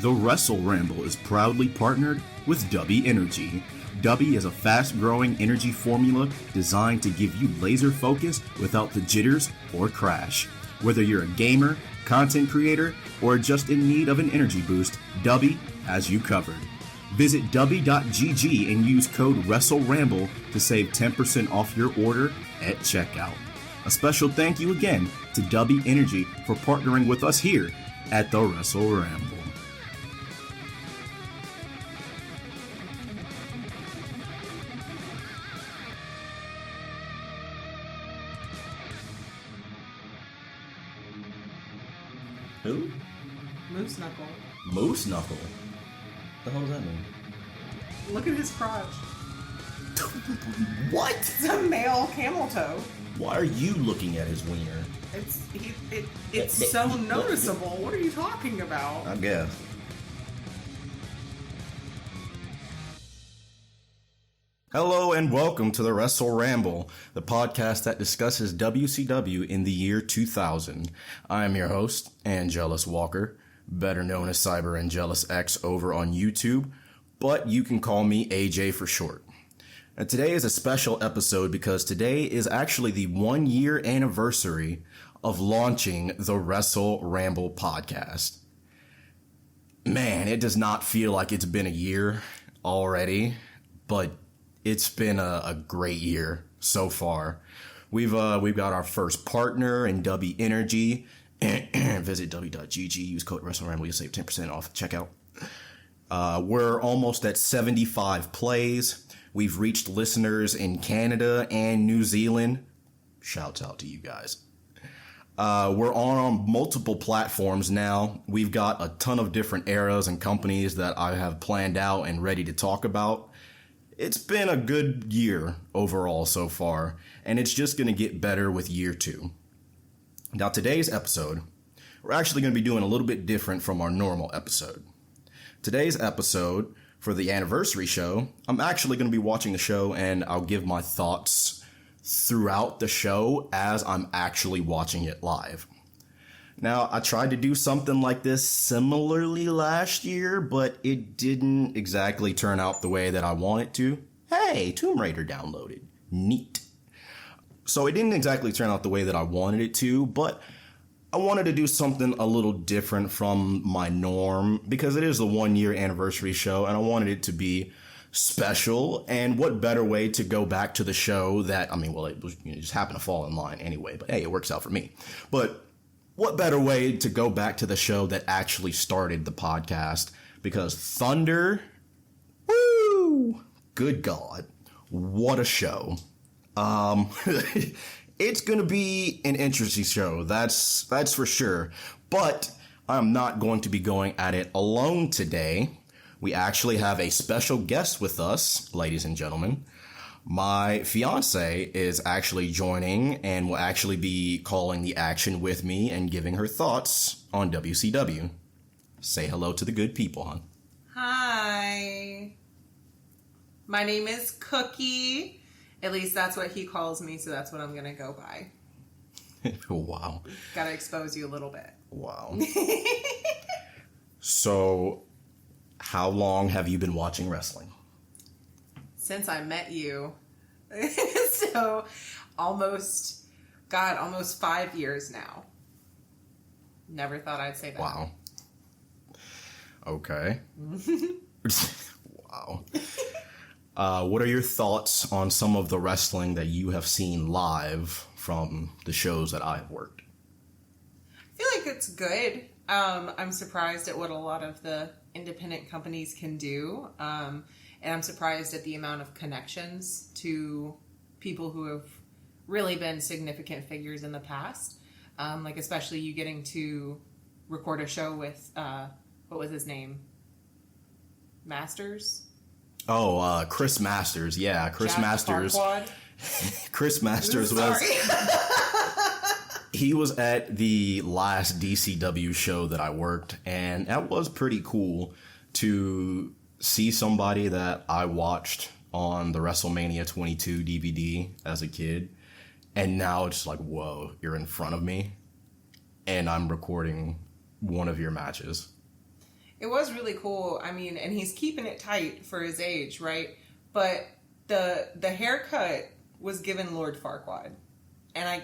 The Wrestle Ramble is proudly partnered with W Energy. W is a fast-growing energy formula designed to give you laser focus without the jitters or crash. Whether you're a gamer, content creator, or just in need of an energy boost, W has you covered. Visit w.gg and use code WrestleRamble to save 10% off your order at checkout. A special thank you again to W Energy for partnering with us here at the Wrestle Ramble. Who? Moose Knuckle. Moose Knuckle? What the hell does that mean? Look at his crotch. What? It's a male camel toe. Why are you looking at his wiener? It's so noticeable. What are you talking about? I guess. Hello and welcome to the Wrestle Ramble, the podcast that discusses WCW in the year 2000. I am your host, Angelus Walker, better known as CyberAngelusX over on YouTube, but you can call me AJ for short. And today is a special episode because today is actually the 1-year anniversary of launching the Wrestle Ramble podcast. Man, it does not feel like it's been a year already, but it's been a great year so far. We've got our first partner in W Energy. Visit w.gg, use code WrestleRamble, you'll save 10% off at checkout. We're almost at 75 plays. We've reached listeners in Canada and New Zealand. Shouts out to you guys. We're on multiple platforms now. We've got a ton of different eras and companies that I have planned out and ready to talk about. It's been a good year overall so far, and it's just going to get better with year 2. Now, today's episode, we're actually going to be doing a little bit different from our normal episode. Today's episode, for the anniversary show, I'm actually going to be watching the show, and I'll give my thoughts throughout the show as I'm actually watching it live. Now, I tried to do something like this similarly last year, but it didn't exactly turn out the way that I wanted to. Hey, Tomb Raider downloaded. Neat. So it didn't exactly turn out the way that I wanted it to, but I wanted to do something a little different from my norm because it is the 1-year anniversary show and I wanted it to be special. And what better way to go back to the show that, it was, it just happened to fall in line anyway, but hey, it works out for me. But what better way to go back to the show that actually started the podcast? Because Thunder, woo, good God, what a show. It's going to be an interesting show, that's for sure. But I'm not going to be going at it alone today. We actually have a special guest with us, ladies and gentlemen. My fiance is actually joining and will actually be calling the action with me and giving her thoughts on WCW. Say hello to the good people, hon. Hi. My name is Cookie. At least that's what he calls me, so that's what I'm going to go by. Wow. Gotta expose you a little bit. Wow. So, how long have you been watching wrestling? Since I met you. So, almost 5 years now. Never thought I'd say that. Wow. Okay. Wow. What are your thoughts on some of the wrestling that you have seen live from the shows that I've worked? I feel like it's good. I'm surprised at what a lot of the independent companies can do. And I'm surprised at the amount of connections to people who have really been significant figures in the past. Like especially you getting to record a show with, what was his name? Masters? Oh, Chris Masters. Yeah, Chris Jack Masters. Farquaad? Chris Masters was... He was at the last DCW show that I worked, and that was pretty cool to see somebody that I watched on the WrestleMania 22 DVD as a kid, and now it's like, whoa, you're in front of me, and I'm recording one of your matches. It was really cool. I mean, and he's keeping it tight for his age, right? But the haircut was given Lord Farquaad. And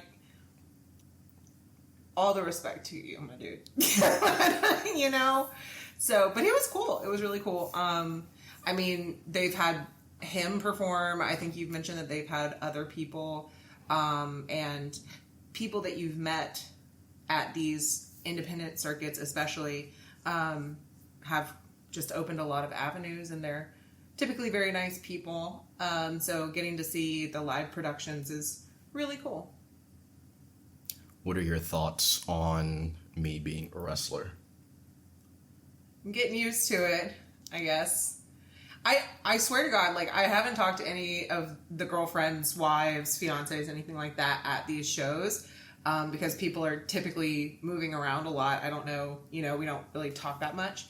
all the respect to you, my dude. You know? So, but it was cool. It was really cool. I mean, they've had him perform. I think you've mentioned that they've had other people, and people that you've met at these independent circuits, especially, have just opened a lot of avenues, and they're typically very nice people. So getting to see the live productions is really cool. What are your thoughts on me being a wrestler? I'm getting used to it, I guess. I swear to God, like, I haven't talked to any of the girlfriends, wives, fiancés, anything like that at these shows, because people are typically moving around a lot. I don't know, we don't really talk that much.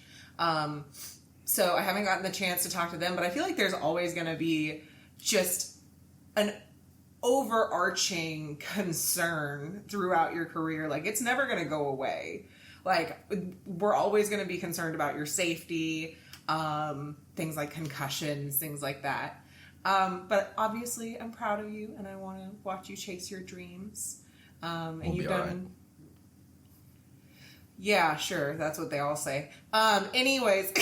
So I haven't gotten the chance to talk to them, but I feel like there's always going to be just an overarching concern throughout your career. Like, it's never going to go away. Like, we're always going to be concerned about your safety, things like concussions, things like that. But obviously, I'm proud of you, and I want to watch you chase your dreams. And you've done. Right. Yeah, sure. That's what they all say. Anyways,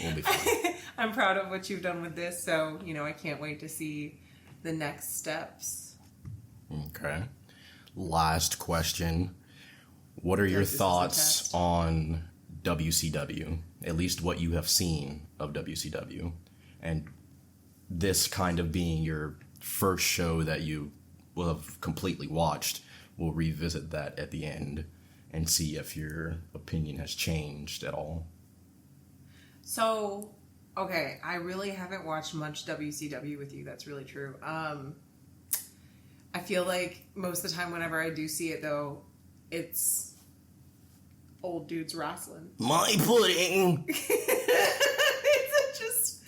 we'll be fine. I'm proud of what you've done with this, so I can't wait to see the next steps. Okay. Last question. What are your thoughts on WCW? At least what you have seen of WCW. And this kind of being your first show that you will have completely watched. We'll revisit that at the end and see if your opinion has changed at all. So, okay, I really haven't watched much WCW with you. That's really true. I feel like most of the time whenever I do see it, though, it's old dudes wrestling. My pudding! It's just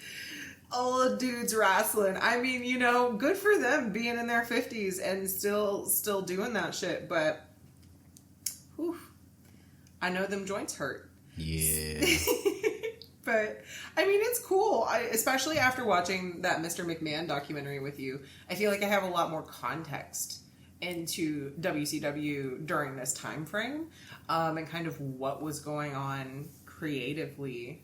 old dudes wrestling. I mean, good for them being in their 50s and still doing that shit, but whew, I know them joints hurt. Yeah. But, I mean, it's cool. Especially after watching that Mr. McMahon documentary with you, I feel like I have a lot more context into WCW during this time frame, and kind of what was going on creatively.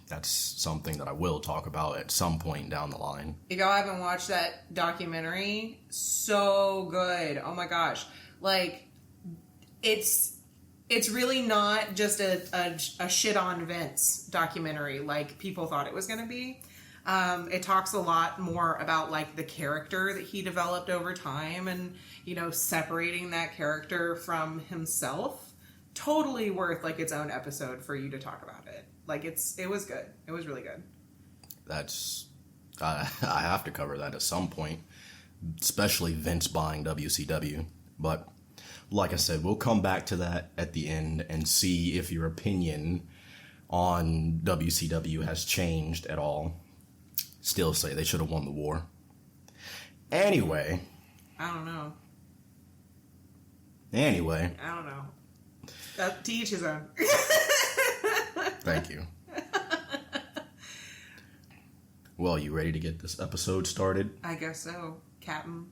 That's something that I will talk about at some point down the line. If y'all haven't watched that documentary, so good. Oh my gosh. Like, it's really not just a shit on Vince documentary like people thought it was going to be. It talks a lot more about like the character that he developed over time and, separating that character from himself. Totally worth like its own episode for you to talk about it. Like it was good. It was really good. I have to cover that at some point, especially Vince buying WCW. But like I said, we'll come back to that at the end and see if your opinion on WCW has changed at all. Still say they should have won the war. Anyway. I don't know. Anyway. I don't know. To each his own. Thank you. Well, you ready to get this episode started? I guess so, Captain.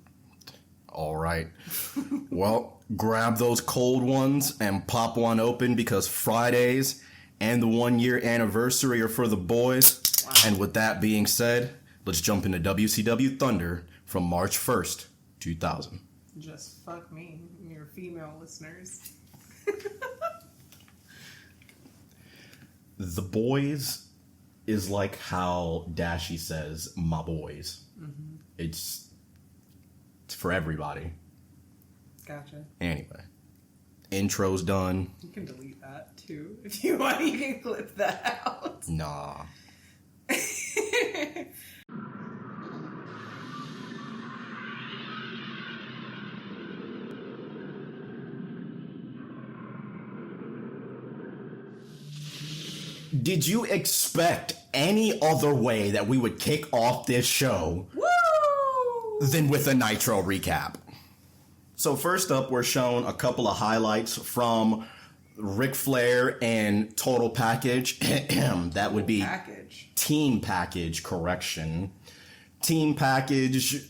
All right. Well, grab those cold ones and pop one open because Fridays and the 1-year anniversary are for the boys. Wow. And with that being said, let's jump into WCW Thunder from March 1st, 2000. Just fuck me, your female listeners. The boys is like how Dashie says, my boys. Mm-hmm. It's for everybody. Gotcha. Anyway, intro's done. You can delete that too. If you want, you can clip that out. Nah. Did you expect any other way that we would kick off this show than with a Nitro recap? So first up, we're shown a couple of highlights from Ric Flair and Total Package. That would be Team Package, correction. Team Package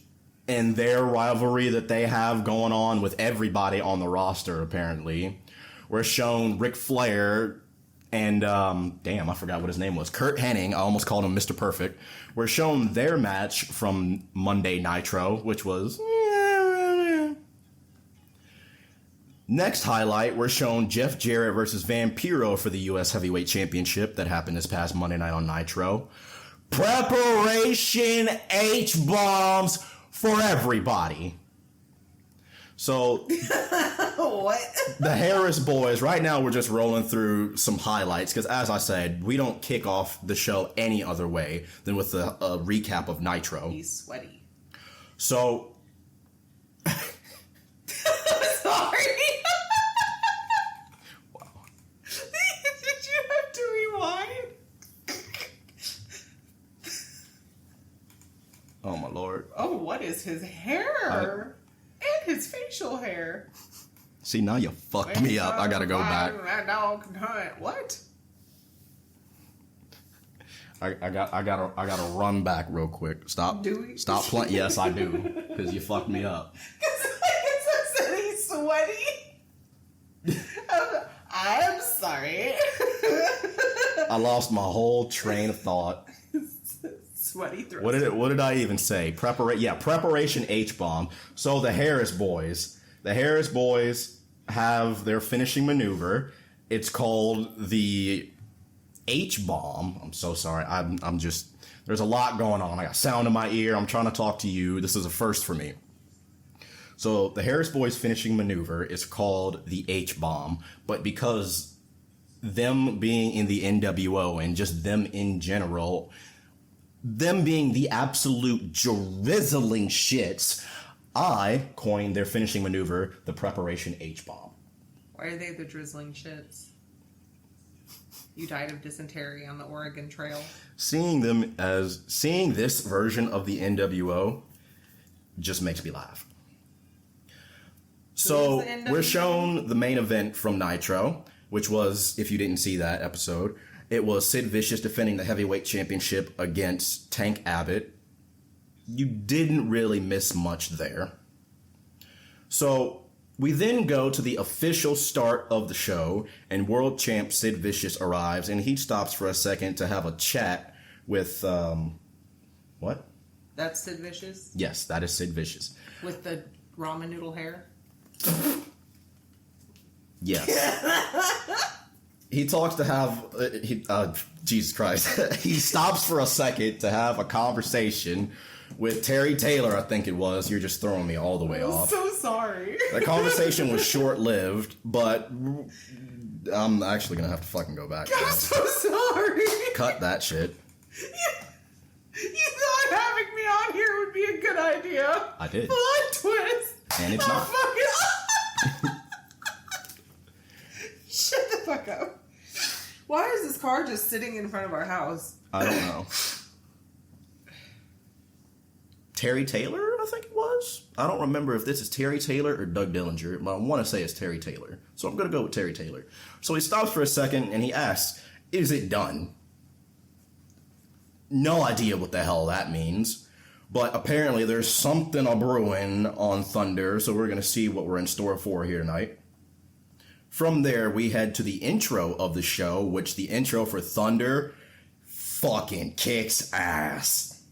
and their rivalry that they have going on with everybody on the roster, apparently. We're shown Ric Flair and, damn, I forgot what his name was. Kurt Hennig. I almost called him Mr. Perfect. We're shown their match from Monday Nitro, which was... Next highlight, we're shown Jeff Jarrett versus Vampiro for the U.S. Heavyweight Championship that happened this past Monday night on Nitro. Preparation H-bombs for everybody. So, what? The Harris boys, right now we're just rolling through some highlights because, as I said, we don't kick off the show any other way than with a recap of Nitro. He's sweaty. So... Sorry. Wow. Did you have to rewind? Oh my lord. Oh, what is his hair? And his facial hair. See, now you fucked me up. I gotta go back. That dog can hunt. What? I gotta run back real quick. Stop. Do we? Stop playing. Yes, I do. Because you fucked me up. He's sweaty. I'm sorry. I lost my whole train of thought. Sweaty throat. What did I even say? Preparation H-bomb. So the Harris boys have their finishing maneuver. It's called the H-bomb. I'm so sorry. I'm just, there's a lot going on. I got sound in my ear. I'm trying to talk to you. This is a first for me. So the Harris boys finishing maneuver is called the H-bomb, but because them being in the nWo and just them in general, them being the absolute drizzling shits, I coined their finishing maneuver the Preparation H-bomb. Why are they the drizzling shits? You died of dysentery on the Oregon Trail. Seeing this version of the nWo just makes me laugh. So we're shown the main event from Nitro, which was, if you didn't see that episode, it was Sid Vicious defending the heavyweight championship against Tank Abbott. You didn't really miss much there. So we then go to the official start of the show, and world champ Sid Vicious arrives, and he stops for a second to have a chat with, what? That's Sid Vicious? Yes, that is Sid Vicious. With the ramen noodle hair? Yes. He talks to have, Jesus Christ. He stops for a second to have a conversation with Terry Taylor, I think it was. You're just throwing me all the way off. I'm so sorry. The conversation was short-lived, but I'm actually going to have to fucking go back. I'm so sorry. Cut that shit. You thought having me on here would be a good idea. I did. Plot twist. And it's not. Shut the fuck up. Why is this car just sitting in front of our house? I don't know. Terry Taylor, I think it was. I don't remember if this is Terry Taylor or Doug Dillinger, but I want to say it's Terry Taylor. So I'm going to go with Terry Taylor. So he stops for a second and he asks, "Is it done?" No idea what the hell that means. But apparently there's something a brewing on Thunder, so we're going to see what we're in store for here tonight. From there, we head to the intro of the show, which the intro for Thunder fucking kicks ass.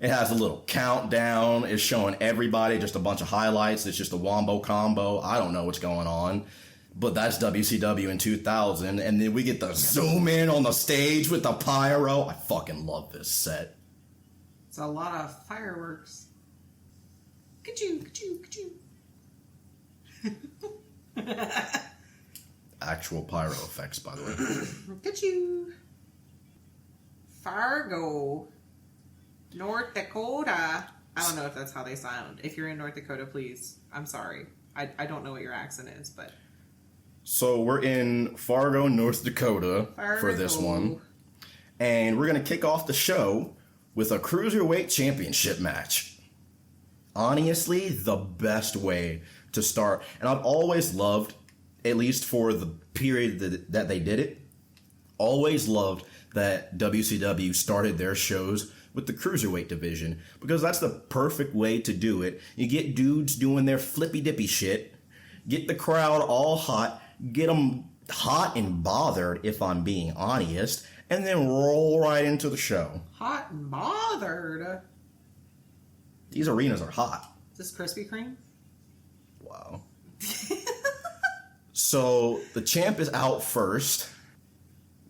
It has a little countdown. It's showing everybody just a bunch of highlights. It's just a wombo combo. I don't know what's going on. But that's WCW in 2000. And then we get the zoom in on the stage with the pyro. I fucking love this set. It's a lot of fireworks. Ka-choo, ka-choo, ka-choo. Actual pyro effects, by the way. Ka-choo. Fargo. North Dakota. I don't know if that's how they sound. If you're in North Dakota, please. I'm sorry. I don't know what your accent is, but... So we're in Fargo, North Dakota for this one. And we're going to kick off the show with a Cruiserweight Championship match. Honestly, the best way to start. And I've always loved at least for the period that they did it, always loved that WCW started their shows with the Cruiserweight division, because that's the perfect way to do it. You get dudes doing their flippy dippy shit, get the crowd all hot, get them hot and bothered, if I'm being honest, and then roll right into the show. Hot and bothered. These arenas are hot. Is this Krispy Kreme? Wow. So the champ is out first,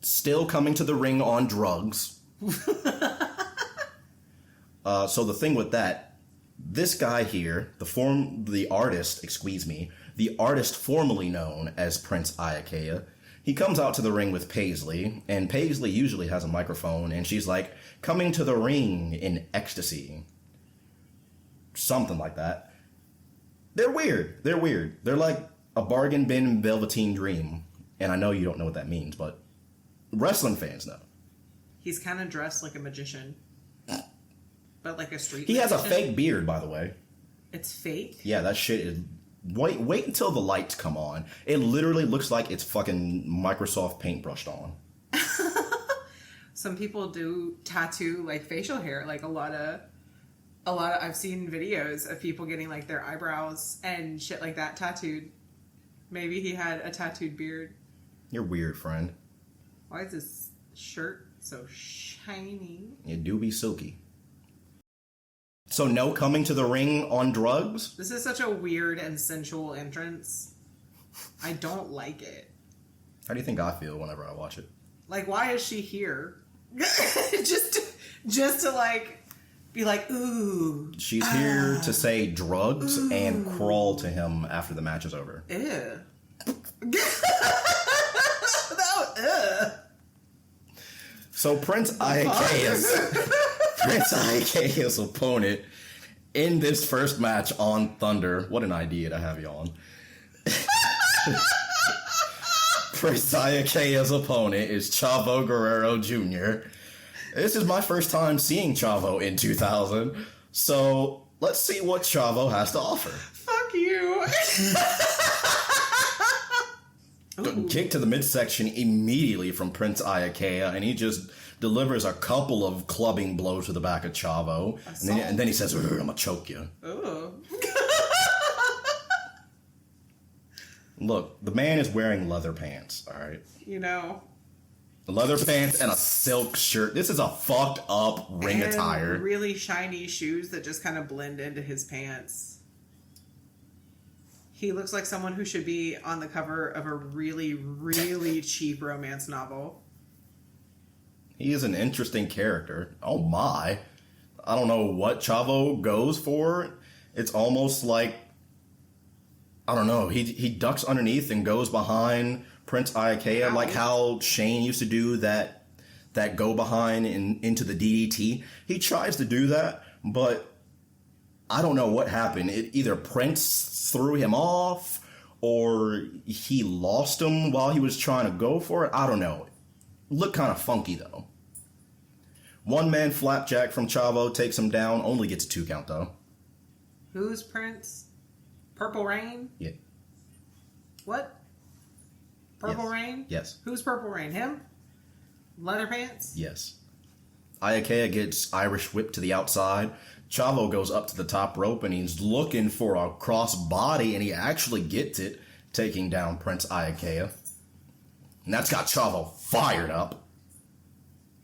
still coming to the ring on drugs. So the thing with that, this guy here, the artist formerly known as Prince Iakea, he comes out to the ring with Paisley, and Paisley usually has a microphone, and she's like, coming to the ring in ecstasy. Something like that. They're weird. They're like a bargain bin velveteen dream. And I know you don't know what that means, but wrestling fans know. He's kind of dressed like a magician. But like a street He magician. has a fake beard, by the way. It's fake? Yeah, that shit is... Wait until the lights come on. It literally looks like it's fucking Microsoft Paint brushed on. Some people do tattoo like facial hair. Like a lot of I've seen videos of people getting like their eyebrows and shit like that tattooed. Maybe he had a tattooed beard. You're weird, friend. Why is this shirt so shiny? It do be silky. So no coming to the ring on drugs? This is such a weird and sensual entrance. I don't like it. How do you think I feel whenever I watch it? Like, why is she here? just to like be like, ooh. She's here to say drugs and crawl to him after the match is over. Ew. So Prince Iakea's opponent in this first match on Thunder. What an idea to have you on. Prince Iakea's opponent is Chavo Guerrero Jr. This is my first time seeing Chavo in 2000, so let's see what Chavo has to offer. Fuck you. Kick to the midsection immediately from Prince Iakea, and he just delivers a couple of clubbing blows to the back of Chavo, and then he says, "I'm gonna choke you." Ooh. Look, the man is wearing leather pants, alright? You know. Leather pants and a silk shirt. This is a fucked up ring and attire. Really shiny shoes that just kind of blend into his pants. He looks like someone who should be on the cover of a really, really cheap romance novel. He is an interesting character. Oh my. I don't know what Chavo goes for. It's almost like, I don't know, he ducks underneath and goes behind Prince Iakea, like how Shane used to do that go behind into the DDT. He tries to do that, but I don't know what happened. Either Prince threw him off or he lost him while he was trying to go for it. I don't know. Looked kind of funky though. One man flapjack from Chavo takes him down, only gets a 2 count though. Who's Prince? Purple Rain? Yeah. What? Purple Rain? Yes. Who's Purple Rain? Him? Leather pants? Yes. Iakea gets Irish whipped to the outside. Chavo goes up to the top rope and he's looking for a cross body, and he actually gets it, taking down Prince Iakea. And that's got Chavo fired up.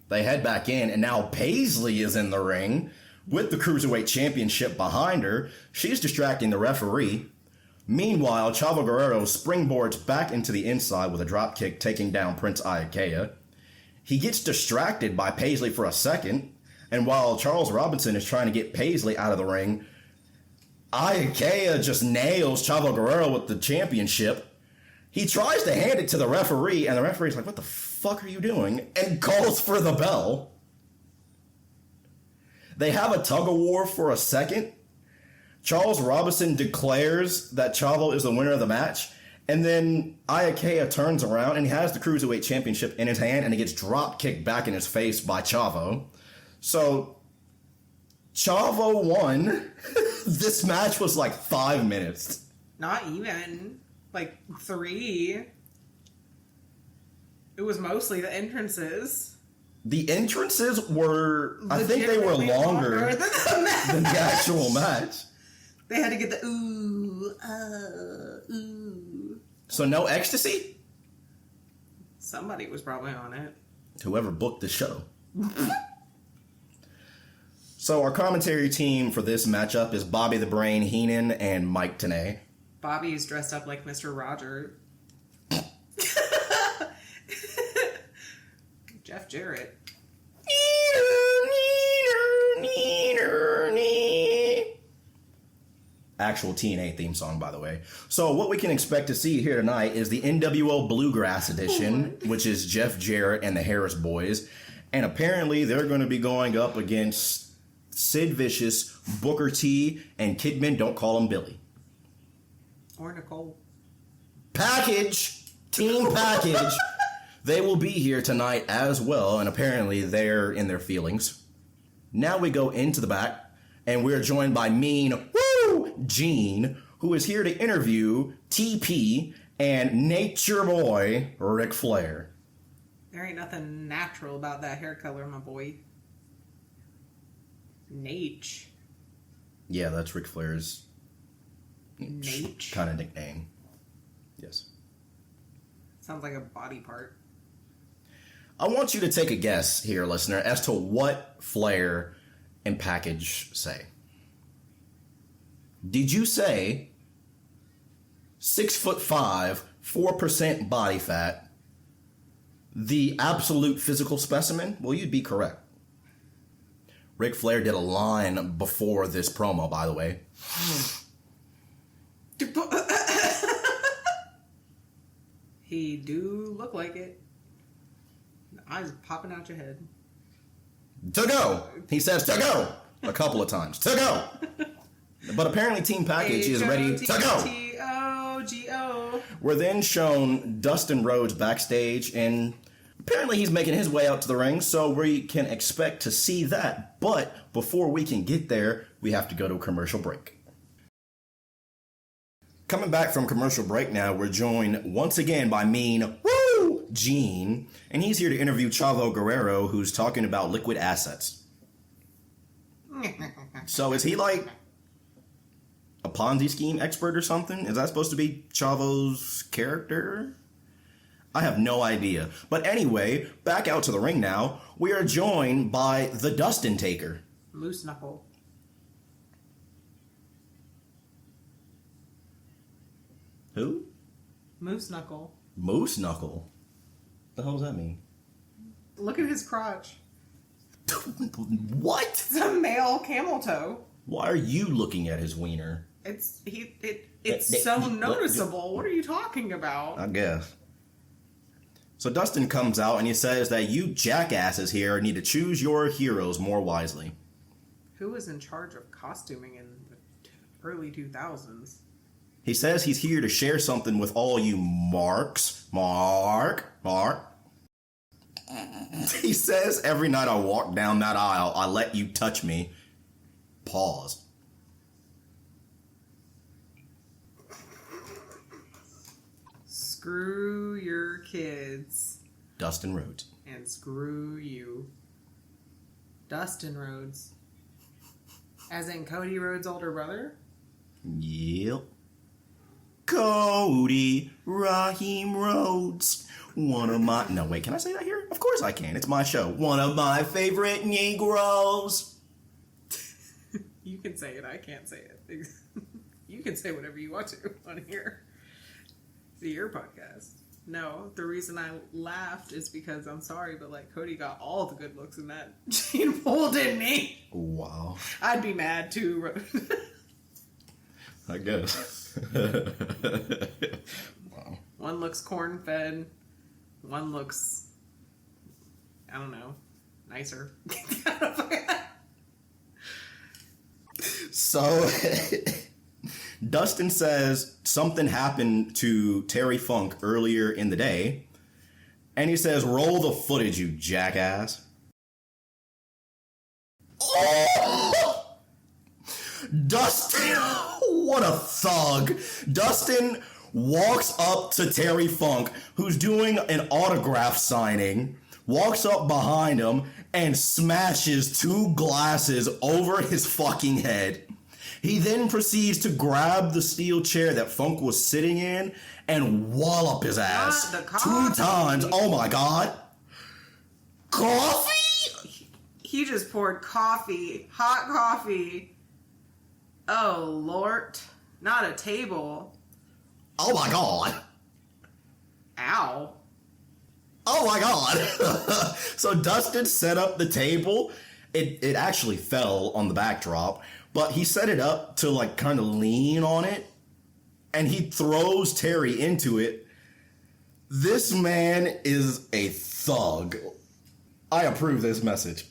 They head back in, and now Paisley is in the ring with the Cruiserweight Championship behind her. She's distracting the referee. Meanwhile, Chavo Guerrero springboards back into the inside with a drop kick, taking down Prince Iakea. He gets distracted by Paisley for a second, and while Charles Robinson is trying to get Paisley out of the ring, Iakea just nails Chavo Guerrero with the championship. He tries to hand it to the referee, and the referee's like, "What the fuck are you doing?" and calls for the bell. They have a tug-of-war for a second. Charles Robinson declares that Chavo is the winner of the match, and then Iakea turns around and he has the Cruiserweight Championship in his hand, and he gets drop kicked back in his face by Chavo. So, Chavo won. This match was like 5 minutes. Not even. Like 3. It was mostly the entrances. The entrances were, I think they were longer than the actual match. They had to get the ooh. So no ecstasy? Somebody was probably on it. Whoever booked the show. So our commentary team for this matchup is Bobby the Brain Heenan and Mike Tenay. Bobby is dressed up like Mr. Rogers. Jeff Jarrett. Actual TNA theme song, by the way. So what we can expect to see here tonight is the nWo Bluegrass edition, which is Jeff Jarrett and the Harris Boys. And apparently they're going to be going up against Sid Vicious, Booker T, and Kidman. Don't call him Billy. Or Nicole. Package! Team Package! They will be here tonight as well, and apparently they're in their feelings. Now we go into the back, and we're joined by Mean Gene, who is here to interview TP and Nature Boy Ric Flair. There ain't nothing natural about that hair color, my boy. Nate. Yeah, that's Ric Flair's Nate. kind of nickname. Yes. Sounds like a body part. I want you to take a guess here, listener, as to what Flair and Package say. Did you say 6'5", 4% body fat, the absolute physical specimen? Well, you'd be correct. Ric Flair did a line before this promo, by the way. He do look like it. The eyes popping out your head. To go! He says to go! A couple of times. To go! But apparently Team Package is ready to go! T-O-G-O. We're then shown Dustin Rhodes backstage, and apparently he's making his way out to the ring, so we can expect to see that. But before we can get there, we have to go to a commercial break. Coming back from commercial break now, we're joined once again by Mean Gene, and he's here to interview Chavo Guerrero, who's talking about liquid assets. So is he like a Ponzi scheme expert or something? Is that supposed to be Chavo's character? I have no idea. But anyway, back out to the ring now. We are joined by the Dustin Taker. Moose Knuckle. Who? Moose Knuckle. Moose Knuckle? The hell does that mean? Look at his crotch. What? It's a male camel toe. Why are you looking at his wiener? It's so noticeable. What are you talking about? I guess. So Dustin comes out and he says that you jackasses here need to choose your heroes more wisely. Who was in charge of costuming in the early 2000s? He says he's here to share something with all you marks. Mark. He says every night I walk down that aisle, I let you touch me. Pause. Screw your kids. Dustin Rhodes. And screw you. Dustin Rhodes. As in Cody Rhodes' older brother? Yep. Cody Raheem Rhodes. One of my... No, wait, can I say that here? Of course I can. It's my show. One of my favorite Negroes. You can say it. I can't say it. You can say whatever you want to on here. It's your podcast. No, the reason I laughed is because I'm sorry, but like Cody got all the good looks in that Gene Pool, didn't he? Wow. I'd be mad too. I guess. Wow. One looks corn-fed. One looks, I don't know, nicer. So, Dustin says something happened to Terry Funk earlier in the day, and he says, roll the footage, you jackass. Oh! Dustin, what a thug. Dustin walks up to Terry Funk, who's doing an autograph signing, walks up behind him, and smashes 2 glasses over his fucking head. He then proceeds to grab the steel chair that Funk was sitting in and wallop his ass 2 times. Oh my god. Coffee? He just poured coffee, hot coffee. Oh, Lord. Not a table. Oh my god. Ow. Oh my god. So Dustin set up the table. It actually fell on the backdrop, but he set it up to like kind of lean on it, and he throws Terry into it. This man is a thug. I approve this message.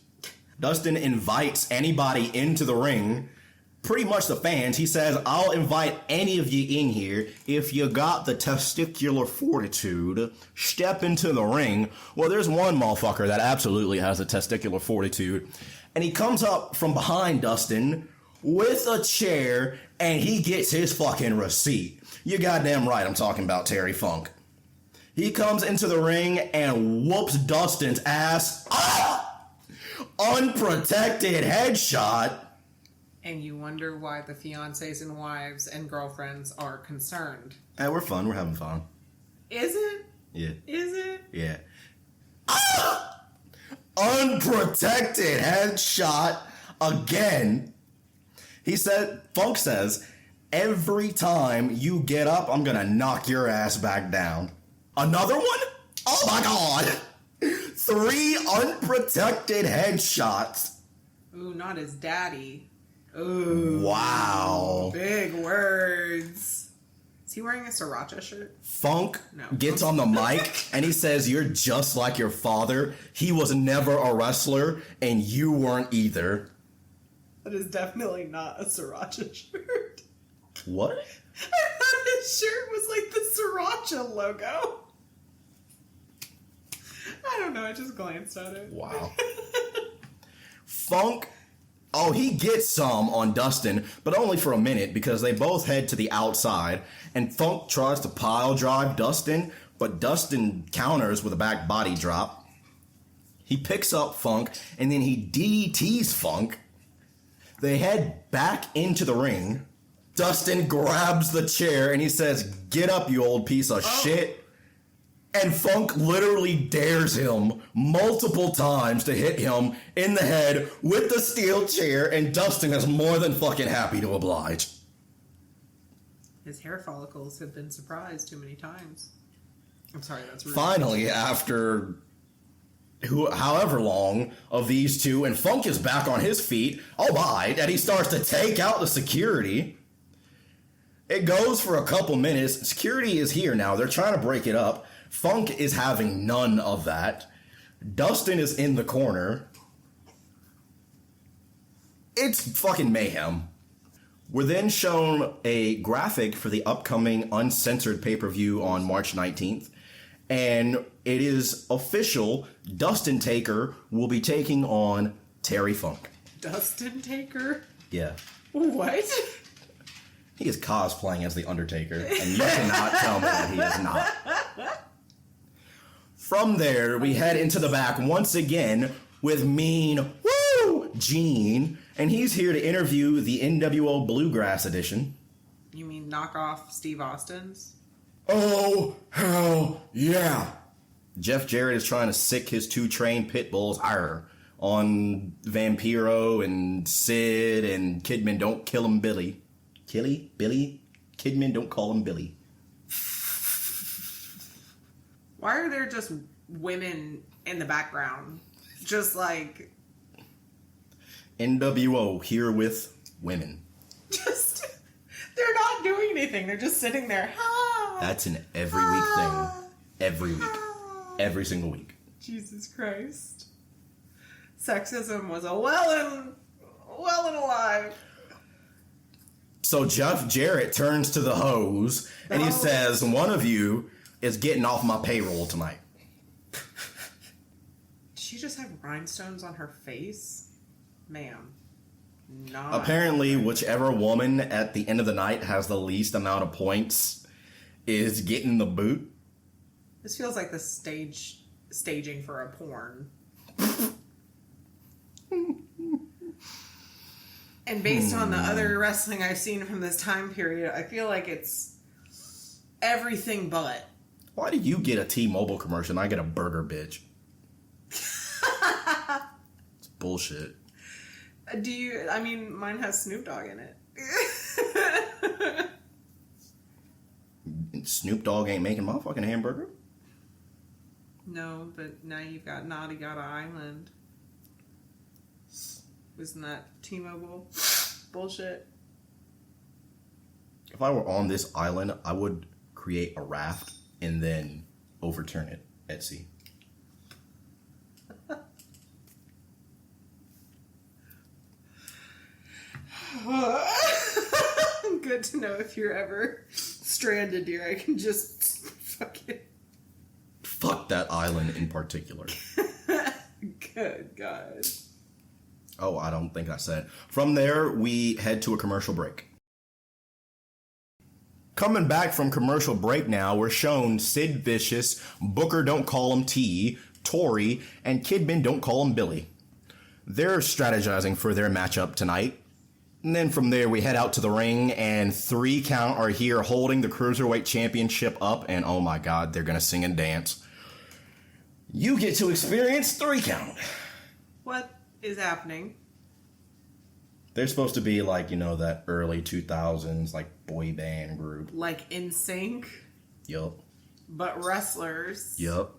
Dustin invites anybody into the ring, pretty much the fans. He says, I'll invite any of you in here if you got the testicular fortitude. Step into the ring. Well, there's one motherfucker that absolutely has the testicular fortitude. And he comes up from behind Dustin with a chair, and he gets his fucking receipt. You goddamn right, I'm talking about Terry Funk. He comes into the ring and whoops Dustin's ass. Ah! Unprotected headshot. And you wonder why the fiancés and wives and girlfriends are concerned. Hey, we're fun. We're having fun. Is it? Yeah. Is it? Yeah. Ah! Unprotected headshot again. He said, Funk says, every time you get up, I'm gonna knock your ass back down. Another one? Oh my god. 3 unprotected headshots. Ooh, not his daddy. Ooh. Wow. Big words. Is he wearing a sriracha shirt? Funk gets on the mic and he says, you're just like your father. He was never a wrestler and you weren't either. That is definitely not a sriracha shirt. What? I thought his shirt was like the sriracha logo. I don't know, I just glanced at it. Wow. Funk, he gets some on Dustin, but only for a minute because they both head to the outside, and Funk tries to pile drive Dustin, but Dustin counters with a back body drop. He picks up Funk, and then he DDTs Funk. They head back into the ring. Dustin grabs the chair, and he says, get up, you old piece of shit. And Funk literally dares him multiple times to hit him in the head with the steel chair, and Dustin is more than fucking happy to oblige. His hair follicles have been surprised too many times. I'm sorry, that's rude. Finally, after however long of these two, and Funk is back on his feet, and he starts to take out the security. It goes for a couple minutes. Security is here now. They're trying to break it up. Funk is having none of that. Dustin is in the corner. It's fucking mayhem. We're then shown a graphic for the upcoming uncensored pay-per-view on March 19th. And it is official. Dustin Taker will be taking on Terry Funk. Dustin Taker? Yeah. What? He is cosplaying as the Undertaker, and you cannot tell me that he is not. From there, we head into the back once again with Mean Gene, and he's here to interview the nWo Bluegrass edition. You mean knock off Steve Austin's? Oh, hell yeah. Jeff Jarrett is trying to sick his 2 trained pit bulls on Vampiro and Sid and Kidman. Don't kill him, Billy. Billy? Kidman, don't call him Billy. Why are there just women in the background? Just like... nWo here with women. Just... They're not doing anything. They're just sitting there. That's an every week thing. Every week. Every single week. Jesus Christ. Sexism was a well and alive. So Jeff Jarrett turns to the hose and he says, one of you is getting off my payroll tonight. Did she just have rhinestones on her face? Ma'am. Not. Apparently, whichever woman at the end of the night has the least amount of points is getting the boot. This feels like the staging for a porn. And based on the other wrestling I've seen from this time period, I feel like it's everything but. Why do you get a T-Mobile commercial and I get a burger bitch? It's bullshit. Mine has Snoop Dogg in it. Snoop Dogg ain't making my fucking hamburger. No, but now you've got Naughty Got an Island. Isn't that T-Mobile bullshit? If I were on this island, I would create a raft and then overturn it at sea. Good to know if you're ever stranded here, I can just fucking... Fuck that island in particular. Good God. Oh, I don't think I said. From there, we head to a commercial break. Coming back from commercial break now, we're shown Sid Vicious, Booker Don't Call Him T, Tori, and Kidman Don't Call Him Billy. They're strategizing for their matchup tonight. And then from there, we head out to the ring, and 3 Count are here holding the Cruiserweight Championship up, and oh my god, they're gonna sing and dance. You get to experience 3 Count. What is happening? They're supposed to be like, that early 2000s, like, boy band group. Like NSYNC? Yup. But wrestlers? Yup.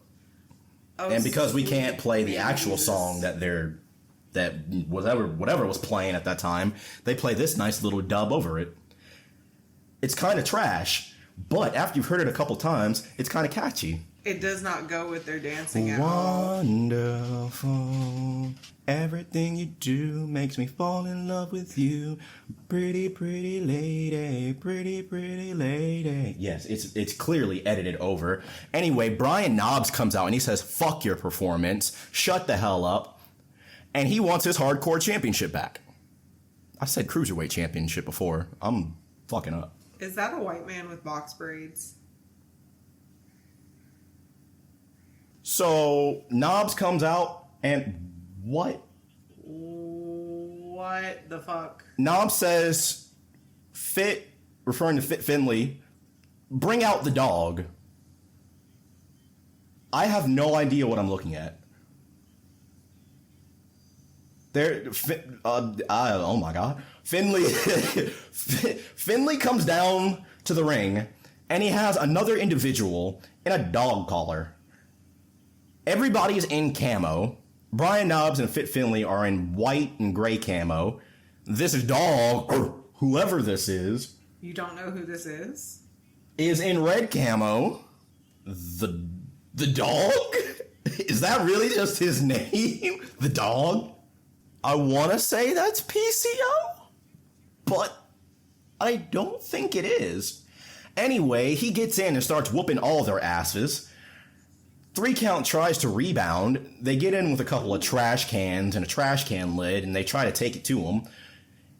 Oh, and because we can't play the actual Jesus. song that whatever was playing at that time, they play this nice little dub over it. It's kind of trash, but after you've heard it a couple times, it's kind of catchy. It does not go with their dancing at all. Wonderful. Everything you do makes me fall in love with you. Pretty, pretty lady. Pretty, pretty lady. Yes, it's clearly edited over. Anyway, Brian Knobbs comes out and he says, fuck your performance. Shut the hell up. And he wants his hardcore championship back. I said Cruiserweight championship before. I'm fucking up. Is that a white man with box braids? So, Knobbs comes out and what? What the fuck? Knobbs says, referring to Fit Finley, bring out the dog. I have no idea what I'm looking at. Oh my god. Finley comes down to the ring and he has another individual in a dog collar. Everybody is in camo. Brian Knobbs and Fit Finley are in white and gray camo. This dog, or whoever this is... You don't know who this is? ...is in red camo. The dog? Is that really just his name? The dog? I want to say that's PCO, but I don't think it is. Anyway, he gets in and starts whooping all their asses. 3 Count tries to rebound. They get in with a couple of trash cans and a trash can lid, and they try to take it to him.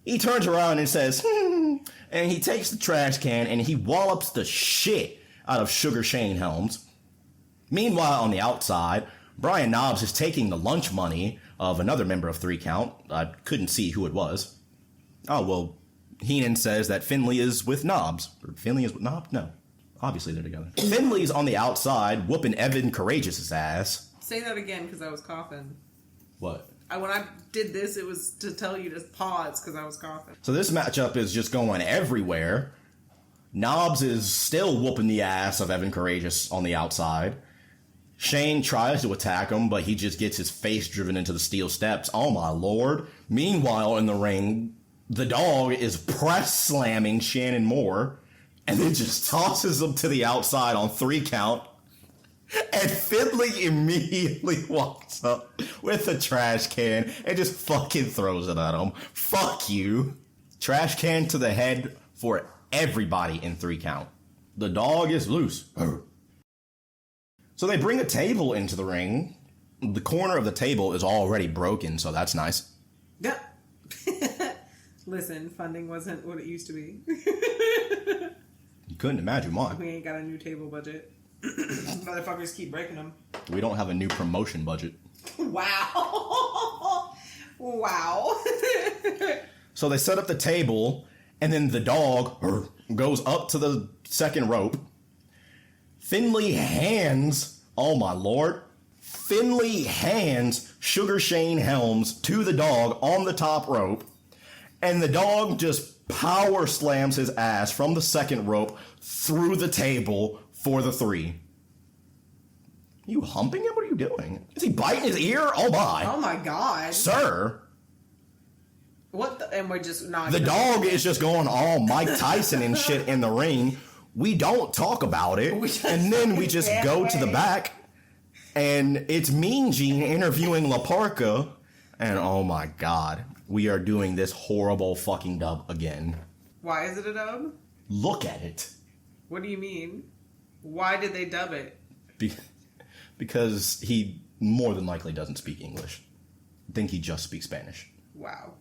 He turns around and says, and he takes the trash can and he wallops the shit out of Sugar Shane Helms. Meanwhile, on the outside, Brian Knobbs is taking the lunch money of another member of 3 Count. I couldn't see who it was. Oh, well, Heenan says that Finley is with Knobbs. Or Finley is with Knobbs? No. Obviously they're together. Finley's on the outside whooping Evan Courageous' ass. Say that again, because I was coughing. What? When I did this, it was to tell you to pause, because I was coughing. So this matchup is just going everywhere. Knobbs is still whooping the ass of Evan Courageous on the outside. Shane tries to attack him, but he just gets his face driven into the steel steps. Oh my lord. Meanwhile, in the ring, the dog is press slamming Shannon Moore, and then just tosses him to the outside on 3 Count. And Finley immediately walks up with a trash can and just fucking throws it at him. Fuck you. Trash can to the head for everybody in 3 Count. The dog is loose. So they bring a table into the ring. The corner of the table is already broken, so that's nice. Yeah. Listen, funding wasn't what it used to be. You Couldn't imagine why. We ain't got a new table budget. Motherfuckers keep breaking them. We don't have a new promotion budget. Wow. Wow. So they set up the table, and then the dog goes up to the second rope. Finley hands, oh my lord, Finley hands Sugar Shane Helms to the dog on the top rope, and the dog just power slams his ass from the second rope through the table for the 3. You humping him? What are you doing? Is he biting his ear? Oh my. Oh my god. Sir. What the, and we're just not. The dog is just going all Mike Tyson and shit in the ring. We don't talk about it. And then we just go to the back. And it's Mean Gene interviewing La Parka. And oh my god. We are doing this horrible fucking dub again. Why is it a dub? Look at it. What do you mean? Why did they dub it? Because he more than likely doesn't speak English. I think he just speaks Spanish. Wow.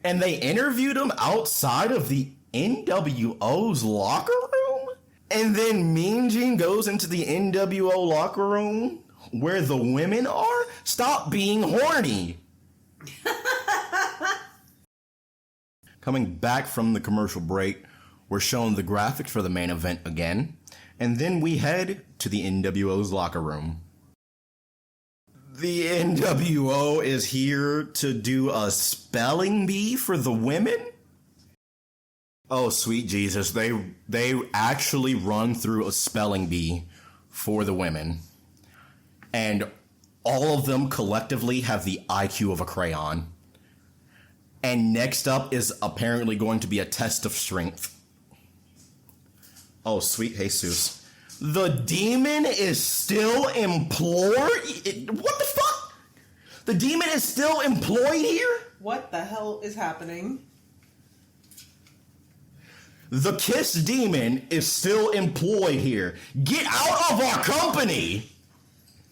And they interviewed him outside of the nWo's locker room? And then Mean Gene goes into the nWo locker room where the women are? Stop being horny. Coming back from the commercial break, we're shown the graphics for the main event again. And then we head to the nWo's locker room. The nWo is here to do a spelling bee for the women? Oh, sweet Jesus. They actually run through a spelling bee for the women. And all of them collectively have the IQ of a crayon. And next up is apparently going to be a test of strength. Oh, sweet Jesus. The demon is still employed? What the fuck? The demon is still employed here? What the hell is happening? The Kiss demon is still employed here. Get out of our company!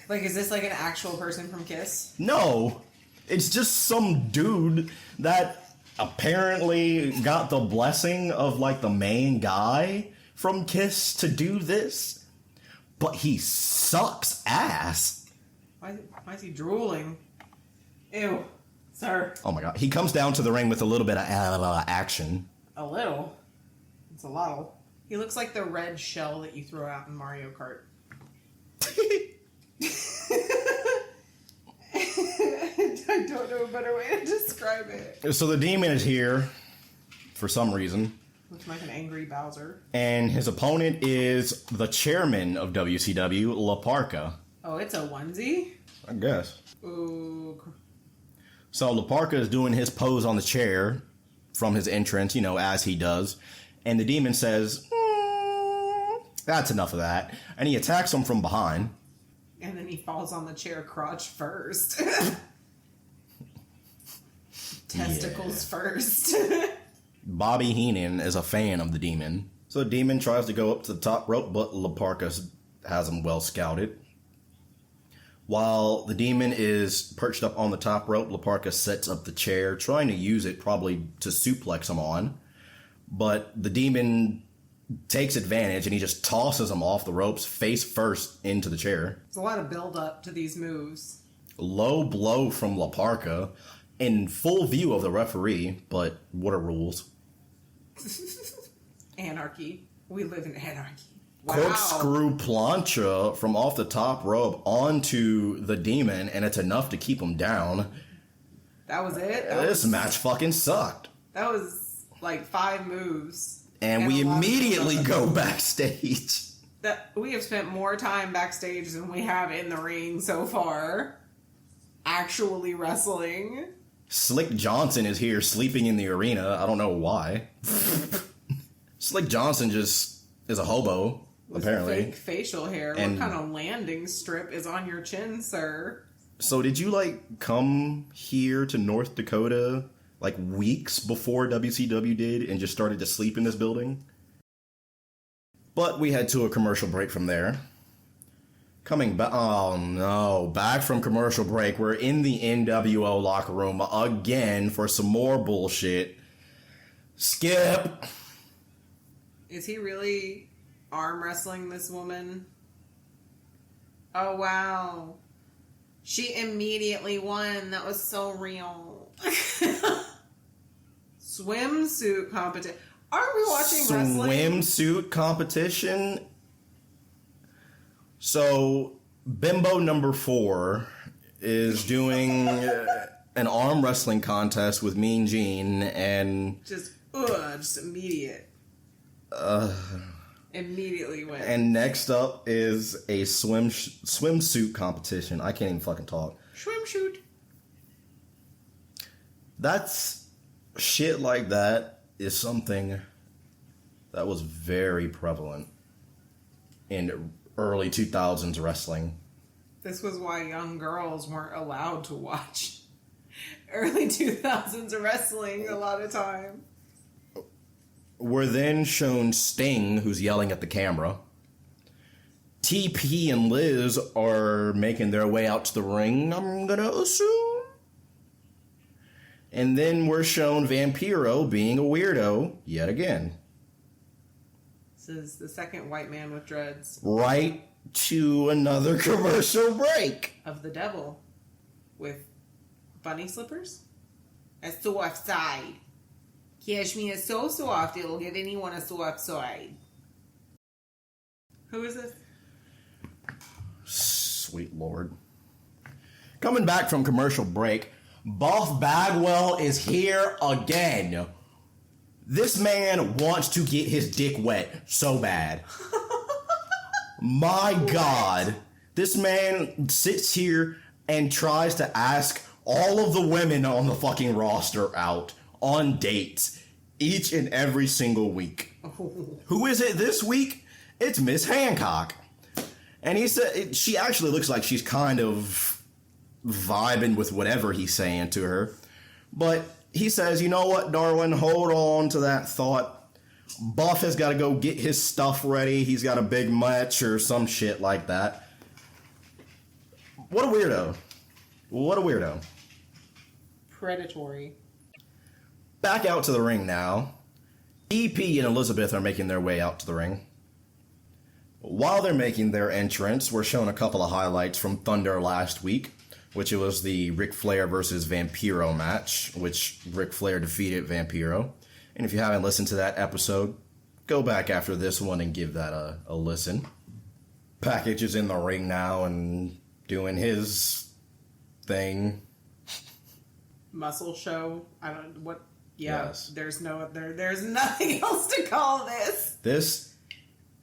Like, is this like an actual person from Kiss? No. It's just some dude that apparently got the blessing of, like, the main guy from Kiss to do this. But he sucks ass. Why is he drooling? Ew. Sir. Oh my god. He comes down to the ring with a little bit of action. A little? It's a lot. He looks like the red shell that you throw out in Mario Kart. I don't know a better way to describe it. So the demon is here for some reason. Looks like an angry Bowser. And his opponent is the chairman of WCW, La Parka. Oh, it's a onesie? I guess. Ooh. So La Parka is doing his pose on the chair from his entrance, as he does. And the demon says, that's enough of that. And he attacks him from behind. And then he falls on the chair crotch first. Testicles first. Bobby Heenan is a fan of the demon. So the demon tries to go up to the top rope, but La Parka has him well scouted. While the demon is perched up on the top rope, La Parka sets up the chair, trying to use it probably to suplex him on. But the demon takes advantage and he just tosses him off the ropes face first into the chair. There's a lot of build up to these moves. Low blow from La Parka in full view of the referee, but what are rules? Anarchy. We live in anarchy. Wow. Corkscrew plancha from off the top rope onto the demon, and it's enough to keep him down. That was it? This match fucking sucked. That was like 5 moves. And we immediately go backstage. That we have spent more time backstage than we have in the ring so far. Actually wrestling. Slick Johnson is here sleeping in the arena. I don't know why. Slick Johnson just is a hobo, with apparently. Fake facial hair. And what kind of landing strip is on your chin, sir? So did you, come here to North Dakota, weeks before WCW did and just started to sleep in this building? But we head to a commercial break from there. Coming back, oh no, back from commercial break, we're in the nWo locker room again for some more bullshit. Skip! Is he really arm wrestling this woman? Oh, wow. She immediately won. That was so real. Swimsuit competition. Aren't we watching wrestling? Swimsuit competition? So, Bimbo number 4 is doing an arm wrestling contest with Mean Gene, and just immediate. Immediately went. And next up is a swimsuit competition. I can't even fucking talk. Swimsuit. That's shit like that is something that was very prevalent in early 2000s wrestling. This was why young girls weren't allowed to watch early 2000s wrestling a lot of time. We're then shown Sting, who's yelling at the camera. TP and Liz are making their way out to the ring, I'm gonna assume. And then we're shown Vampiro being a weirdo yet again. This is the second white man with dreads. Right to another commercial break. Of the devil. With bunny slippers? A soft side. Cashmere is so soft it'll give anyone a soft side. Who is this? Sweet Lord. Coming back from commercial break, Buff Bagwell is here again. This man wants to get his dick wet so bad. My God. This man sits here and tries to ask all of the women on the fucking roster out on dates each and every single week. Who is it this week? It's Miss Hancock. And he said she actually looks like she's kind of vibing with whatever he's saying to her. But he says, you know what, Darwin, hold on to that thought. Buff has got to go get his stuff ready. He's got a big match or some shit like that. What a weirdo. What a weirdo. Predatory. Back out to the ring now. EP and Elizabeth are making their way out to the ring. While they're making their entrance, we're shown a couple of highlights from Thunder last week, which it was the Ric Flair versus Vampiro match, which Ric Flair defeated Vampiro. And if you haven't listened to that episode, go back after this one and give that a listen. Package is in the ring now and doing his thing. Muscle show. I don't what. Yeah, Yes. There's nothing else to call this.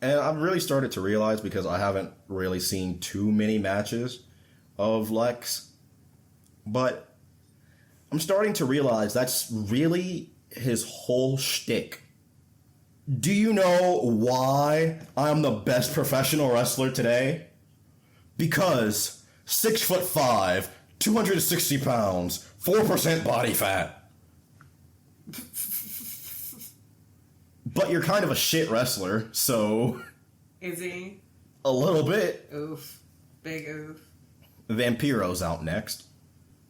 And I've really started to realize, because I haven't really seen too many matches of Lex, but I'm starting to realize that's really his whole shtick. Do you know why I'm the best professional wrestler today? Because 6'5", 260 pounds, 4% body fat. But you're kind of a shit wrestler, so... Is he? A little bit. Oof. Big oof. Vampiro's out next.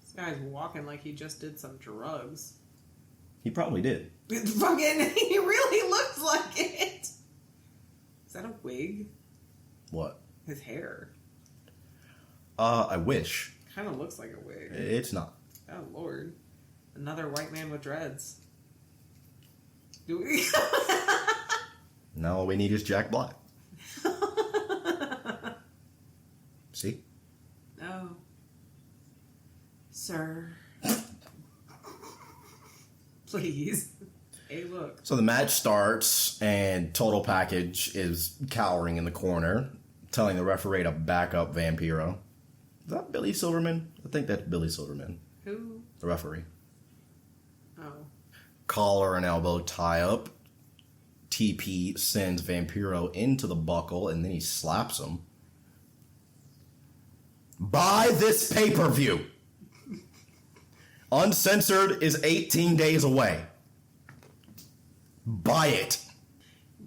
This guy's walking like he just did some drugs. He probably did. Fucking, he really looks like it. Is that a wig? What? His hair. I wish. Kind of looks like a wig. It's not. Oh, Lord. Another white man with dreads. Do we? Now all we need is Jack Black. See? No. Sir. Please. Hey, look. So the match starts, and Total Package is cowering in the corner, telling the referee to back up Vampiro. Is that Billy Silverman? I think that's Billy Silverman. Who? The referee. Oh. Collar and elbow tie up. TP sends Vampiro into the buckle, and then he slaps him. Buy this pay-per-view. Uncensored is 18 days away. Buy it.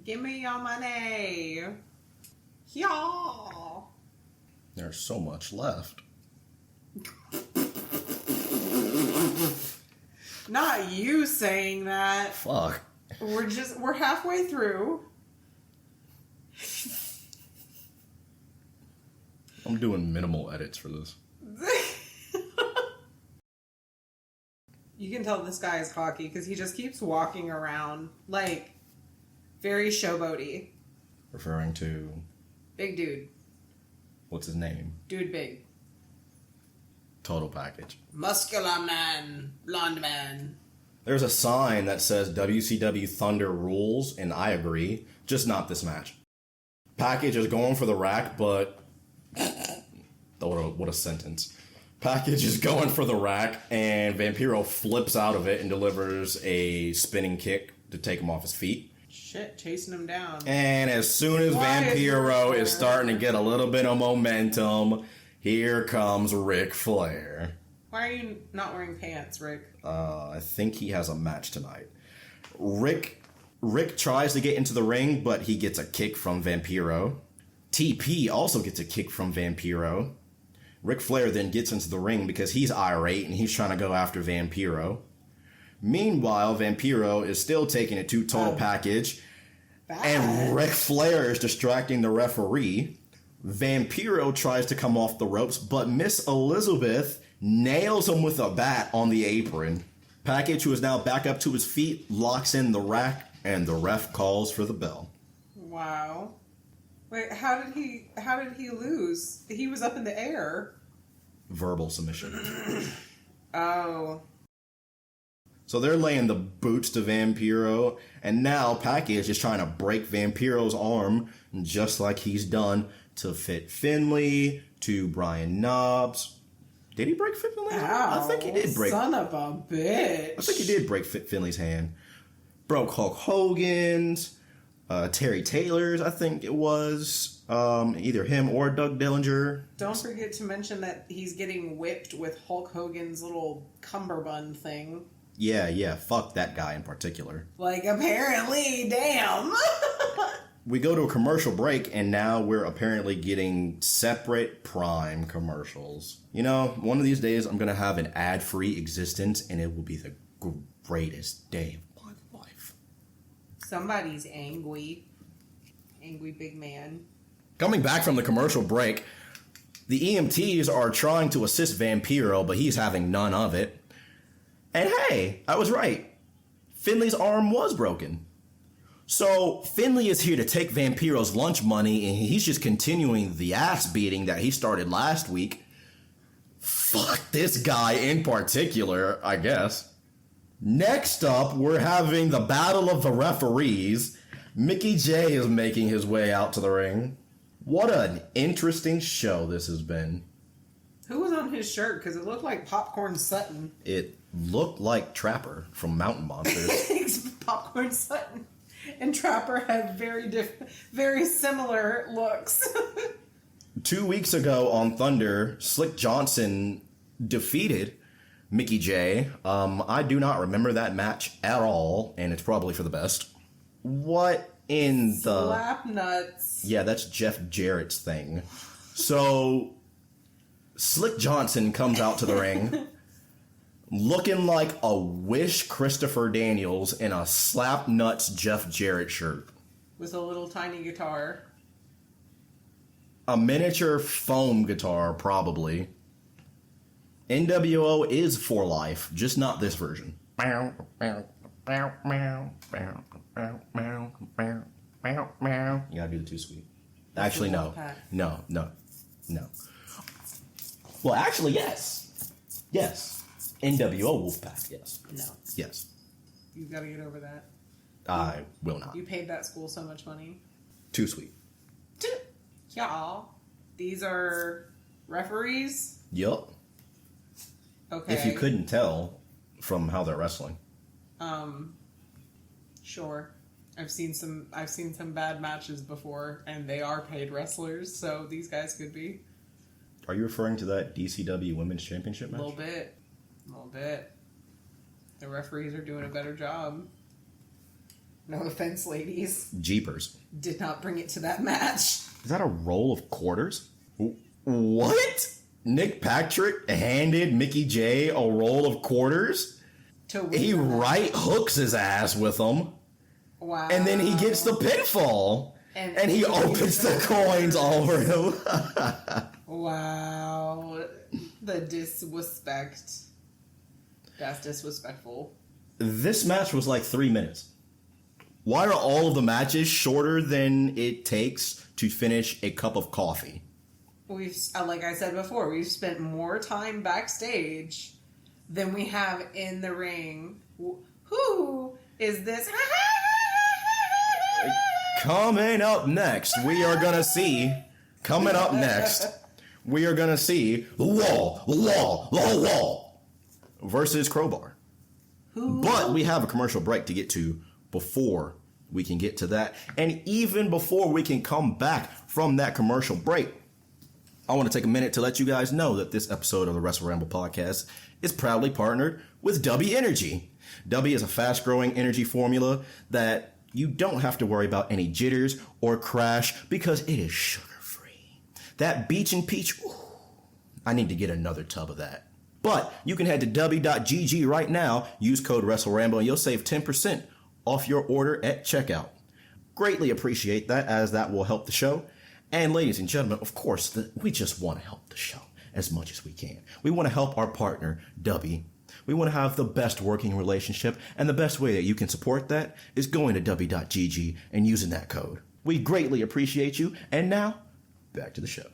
Give me your money. Y'all. There's so much left. Not you saying that. Fuck. We're halfway through. I'm doing minimal edits for this. You can tell this guy is cocky because he just keeps walking around like very showboaty. Referring to... Big dude. What's his name? Dude big. Total package. Muscular man. Blonde man. There's a sign that says WCW Thunder rules, and I agree. Just not this match. Package is going for the rack, but... What a sentence. Package is going for the rack, and Vampiro flips out of it and delivers a spinning kick to take him off his feet. Shit, chasing him down. And as soon as Vampiro is starting to get a little bit of momentum, here comes Ric Flair. Why are you not wearing pants, Rick? I think he has a match tonight. Rick tries to get into the ring, but he gets a kick from Vampiro. TP also gets a kick from Vampiro. Ric Flair then gets into the ring because he's irate and he's trying to go after Vampiro. Meanwhile, Vampiro is still taking it to Total Package. And Ric Flair is distracting the referee. Vampiro tries to come off the ropes, but Miss Elizabeth nails him with a bat on the apron. Package, who is now back up to his feet, locks in the rack, and the ref calls for the bell. Wow. Wait, how did he lose? He was up in the air. Verbal submission. Oh. So they're laying the boots to Vampiro, and now Package is trying to break Vampiro's arm, just like he's done to Fit Finlay, to Brian Knobbs. Did he break Fit Finlay's hand? I think he did break. Son of a bitch. I think he did break Fit Finlay's hand. Broke Hulk Hogan's, Terry Taylor's, I think it was. Either him or Doug Dillinger. Don't forget to mention that he's getting whipped with Hulk Hogan's little cummerbund thing. Yeah, fuck that guy in particular. Like, apparently, damn. We go to a commercial break, and now we're apparently getting separate Prime commercials. You know, one of these days I'm going to have an ad-free existence, and it will be the greatest day of my life. Somebody's angry. Angry big man. Coming back from the commercial break, the EMTs are trying to assist Vampiro, but he's having none of it. And hey, I was right. Finlay's arm was broken. So Finlay is here to take Vampiro's lunch money, and he's just continuing the ass beating that he started last week. Fuck this guy in particular, I guess. Next up, we're having the battle of the referees. Mickey J is making his way out to the ring. What an interesting show this has been. Who was on his shirt? Because it looked like Popcorn Sutton. It looked like Trapper from Mountain Monsters. Popcorn Sutton and Trapper had very similar looks. 2 weeks ago on Thunder, Slick Johnson defeated Mickey J. I do not remember that match at all, and it's probably for the best. What in the... Slap nuts. Yeah, that's Jeff Jarrett's thing. So, Slick Johnson comes out to the ring looking like a Wish Christopher Daniels in a Slap Nuts Jeff Jarrett shirt. With a little tiny guitar. A miniature foam guitar, probably. nWo is for life, just not this version. You gotta do the too sweet. Actually, no. No. Well, actually, yes. Yes. nWo Wolfpack, yes. No. Yes. You gotta get over that. I will not. You paid that school so much money. Too sweet. Y'all. These are referees? Yup. Okay. If you couldn't tell from how they're wrestling. Sure. I've seen some bad matches before, and they are paid wrestlers, so these guys could be. Are you referring to that DCW Women's Championship match? A little bit. The referees are doing a better job. No offense, ladies. Jeepers. Did not bring it to that match. Is that a roll of quarters? What? Nick Patrick handed Mickey J a roll of quarters? He right hooks his ass with them. Wow. And then he gets the pinfall. And he opens the coins all over him. Wow. The disrespect. That's disrespectful. This match was like 3 minutes. Why are all of the matches shorter than it takes to finish a cup of coffee? We've, like I said before, we've spent more time backstage than we have in the ring. Who is this? Coming up next, we are going to see Wall versus Crowbar. But we have a commercial break to get to before we can get to that. And even before we can come back from that commercial break, I want to take a minute to let you guys know that this episode of the Wrestle Ramble podcast is proudly partnered with W Energy. W is a fast-growing energy formula that you don't have to worry about any jitters or crash because it is sugar-free. That Beach and Peach, ooh, I need to get another tub of that. But you can head to w.gg right now, use code WrestleRamble, and you'll save 10% off your order at checkout. Greatly appreciate that, as that will help the show. And ladies and gentlemen, of course, we just want to help the show as much as we can. We want to help our partner, W. We want to have the best working relationship, and the best way that you can support that is going to w.gg and using that code. We greatly appreciate you, and now, back to the show.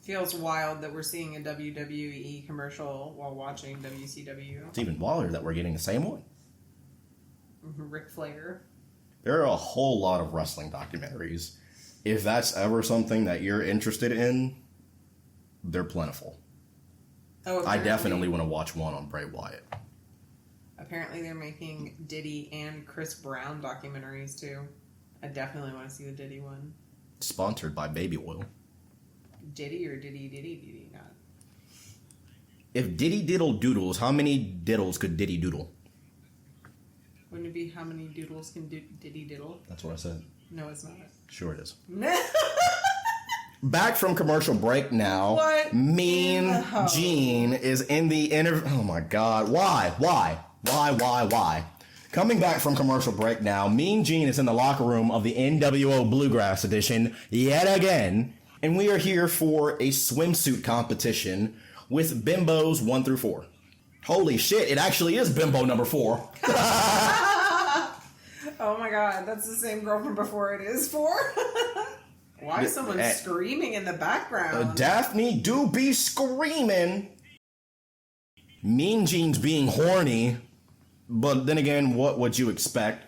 Feels wild that we're seeing a WWE commercial while watching WCW. It's even wilder that we're getting the same one. Ric Flair. There are a whole lot of wrestling documentaries. If that's ever something that you're interested in, they're plentiful. Oh, I definitely want to watch one on Bray Wyatt. Apparently they're making Diddy and Chris Brown documentaries too. I definitely want to see the Diddy one. Sponsored by Baby Oil. Diddy or Diddy not? If Diddy diddle doodles, how many diddles could Diddy doodle? Wouldn't it be how many doodles can Diddy diddle? That's what I said. No, it's not. Sure it is. Back from commercial break now. What? Mean Gene is in the interview. Oh my God. Why? Coming back from commercial break now, Mean Gene is in the locker room of the nWo Bluegrass edition yet again. And we are here for a swimsuit competition with bimbos 1 through 4. Holy shit, it actually is bimbo number 4. Oh my God, that's the same girl from before it is 4. Why is someone screaming in the background? Daphne do be screaming. Mean Gene's being horny. But then again, what would you expect?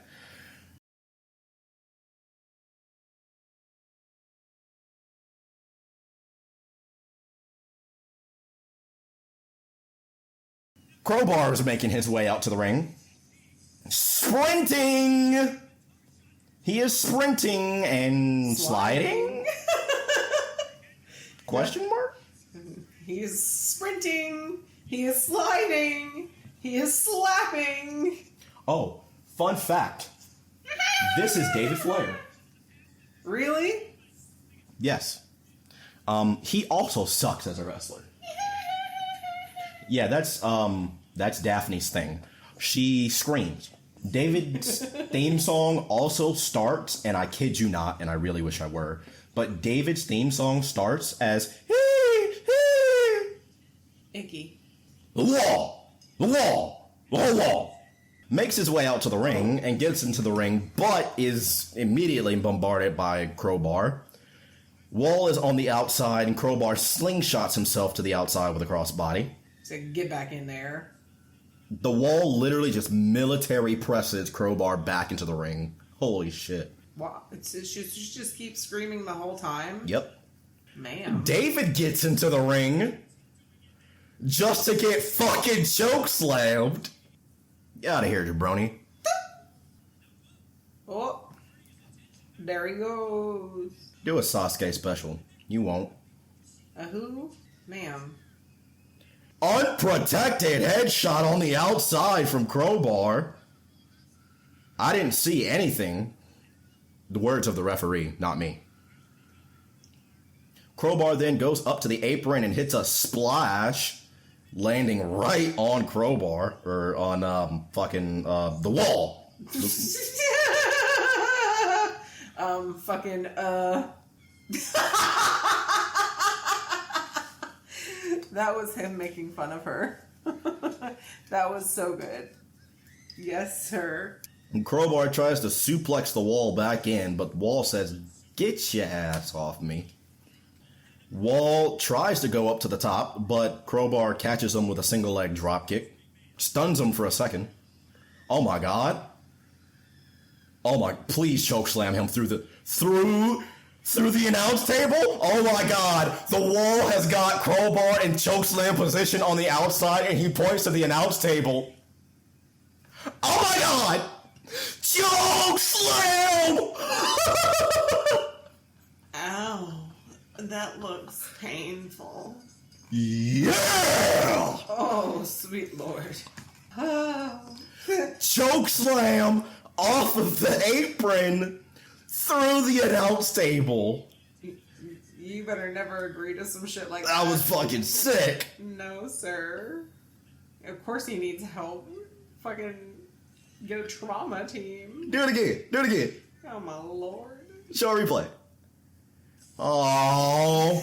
Crowbar is making his way out to the ring. Sprinting! He is sprinting and sliding? Question mark? He is sprinting. He is sliding. He is slapping. Oh, fun fact. This is David Flair. Really? Yes. He also sucks as a wrestler. Yeah, that's Daphne's thing. She screams. David's theme song also starts, and I kid you not, and I really wish I were, but David's theme song starts as Icky. The wall. Makes his way out to the ring and gets into the ring, but is immediately bombarded by Crowbar. Wall is on the outside, and Crowbar slingshots himself to the outside with a crossbody. So get back in there. The Wall literally just military presses Crowbar back into the ring. Holy shit. Wow. It's just keep screaming the whole time? Yep. Man. David gets into the ring just to get fucking choke slammed. Get out of here, jabroni. Oh. There he goes. Do a Sasuke special. You won't. A who? Ma'am. Unprotected headshot on the outside from Crowbar. I didn't see anything. The words of the referee, not me. Crowbar then goes up to the apron and hits a splash, landing right on Crowbar, or on the Wall. Fucking, that was him making fun of her. That was so good. Yes, sir. And Crowbar tries to suplex the Wall back in, but Wall says, "Get your ass off me." Wall tries to go up to the top, but Crowbar catches him with a single leg dropkick. Stuns him for a second. Oh my god. Oh my, please chokeslam him through the announce table? Oh my god. The Wall has got Crowbar in chokeslam position on the outside, and he points to the announce table. Oh my god! Chokeslam! Ow. That looks painful. Yeah! Oh, sweet lord. Oh. Chokeslam off of the apron through the announce table. You better never agree to some shit like That that. was fucking sick. No, sir. Of course he needs help. Fucking get a trauma team. Do it again. Do it again. Oh, my lord. Show a replay. Oh.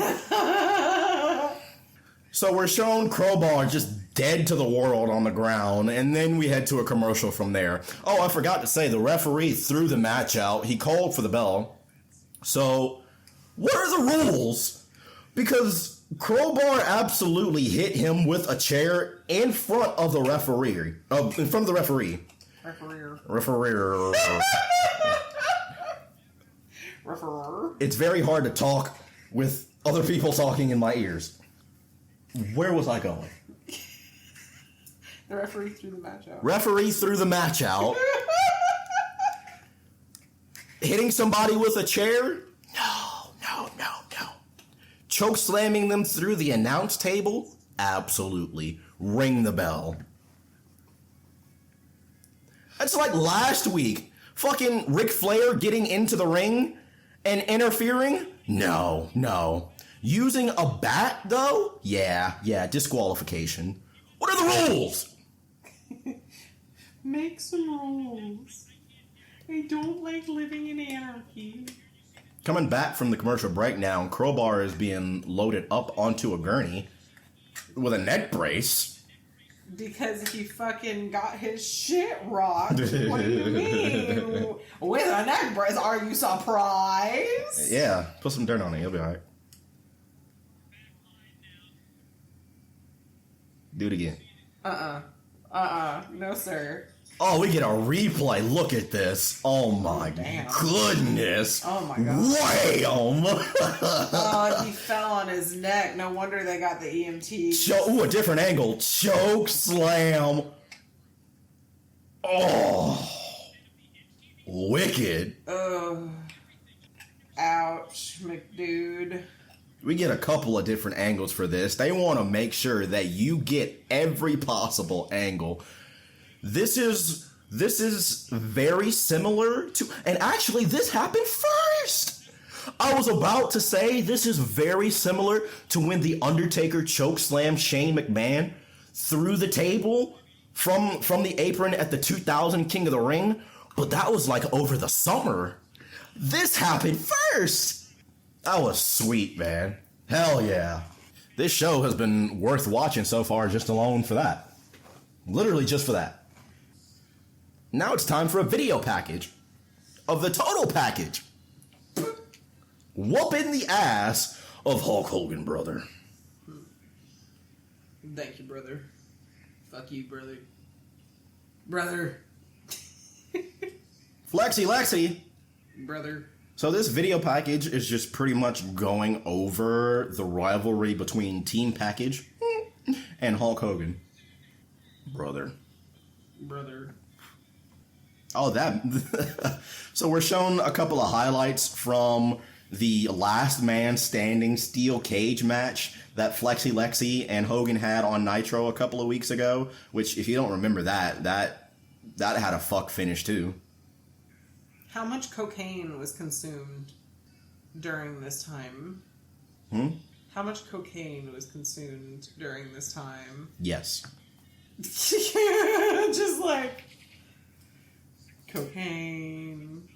So we're shown Crowbar just dead to the world on the ground, and then we head to a commercial from there. Oh, I forgot to say, the referee threw the match out. He called for the bell. So, what are the rules? Because Crowbar absolutely hit him with a chair in front of the referee. In front of the referee. Referee. It's very hard to talk with other people talking in my ears. Where was I going? The referee threw the match out. Referee threw the match out. Hitting somebody with a chair? No. Choke slamming them through the announce table? Absolutely. Ring the bell. That's like last week. Fucking Ric Flair getting into the ring and interfering? No. Using a bat, though? Yeah, disqualification. What are the rules? Make some rules. I don't like living in anarchy. Coming back from the commercial break now, Crowbar is being loaded up onto a gurney with a neck brace. Because he fucking got his shit rocked. What do you mean? With a neck brace, are you surprised? Yeah, put some dirt on it, you'll be alright. Do it again. No, sir. Oh, we get a replay. Look at this. Oh my goodness. Oh my god. Wham! Oh, he fell on his neck. No wonder they got the EMT. Ooh, a different angle. Choke slam. Oh. Wicked. Ugh. Ouch, McDude. We get a couple of different angles for this. They want to make sure that you get every possible angle. This is very similar to, and actually this happened first. I was about to say this is very similar to when The Undertaker chokeslammed Shane McMahon through the table from the apron at the 2000 King of the Ring, but that was like over the summer. This happened first. That was sweet, man. Hell yeah. This show has been worth watching so far just alone for that. Literally just for that. Now it's time for a video package of the total package. Whooping the ass of Hulk Hogan, brother. Thank you, brother. Fuck you, brother. Brother. Lexi. Brother. So this video package is just pretty much going over the rivalry between Team Package and Hulk Hogan. Brother. Oh, that. So we're shown a couple of highlights from the last man standing steel cage match that Lexi and Hogan had on Nitro a couple of weeks ago, which if you don't remember that had a fuck finish too. How much cocaine was consumed during this time? How much cocaine was consumed during this time? Yes. Just like cocaine.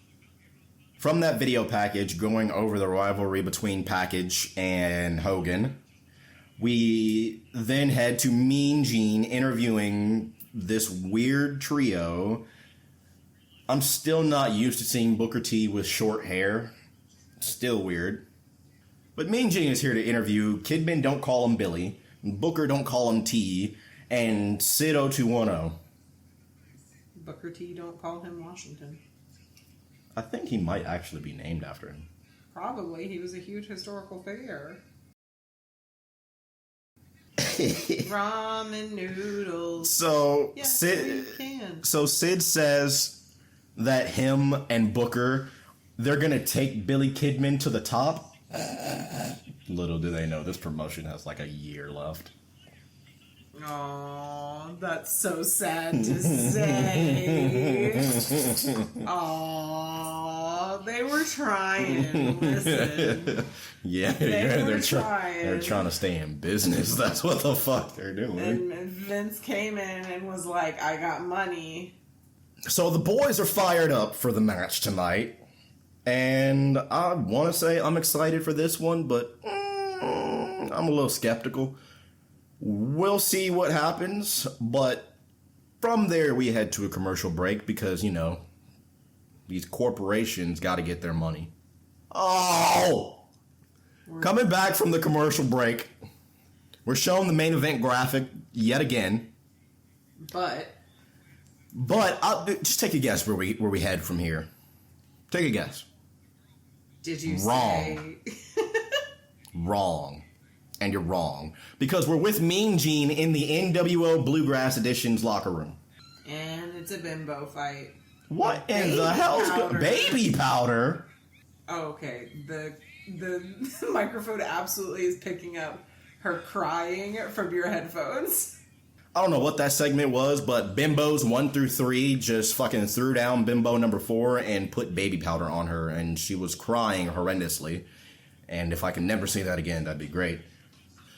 From that video package going over the rivalry between Package and Hogan, we then head to Mean Gene interviewing this weird trio. I'm still not used to seeing Booker T with short hair. Still weird. But Mean Gene is here to interview Kidman, don't call him Billy, Booker, don't call him T, and Sid 0210. Booker T, don't call him Washington. I think he might actually be named after him. Probably. He was a huge historical figure. Ramen noodles. So, yes, Sid says that him and Booker, they're going to take Billy Kidman to the top. Little do they know, this promotion has like a year left. Aww, that's so sad to say. Aww, they were trying. Listen. Yeah, they're trying. They're trying to stay in business. That's what the fuck they're doing. And Vince came in and was like, I got money. So the boys are fired up for the match tonight. And I want to say I'm excited for this one, but I'm a little skeptical. We'll see what happens, but from there we head to a commercial break because, you know, these corporations got to get their money. Oh! Coming back from the commercial break, we're showing the main event graphic yet again. But just take a guess where we head from here. Take a guess. Did you Wrong. say... Wrong. And you're wrong. Because we're with Mean Gene in the nWo Bluegrass Edition's locker room. And it's a bimbo fight. What in the hell's baby powder? Oh, okay. The microphone absolutely is picking up her crying from your headphones. I don't know what that segment was, but bimbos 1 through 3 just fucking threw down bimbo number 4 and put baby powder on her, and she was crying horrendously. And if I can never see that again, that'd be great.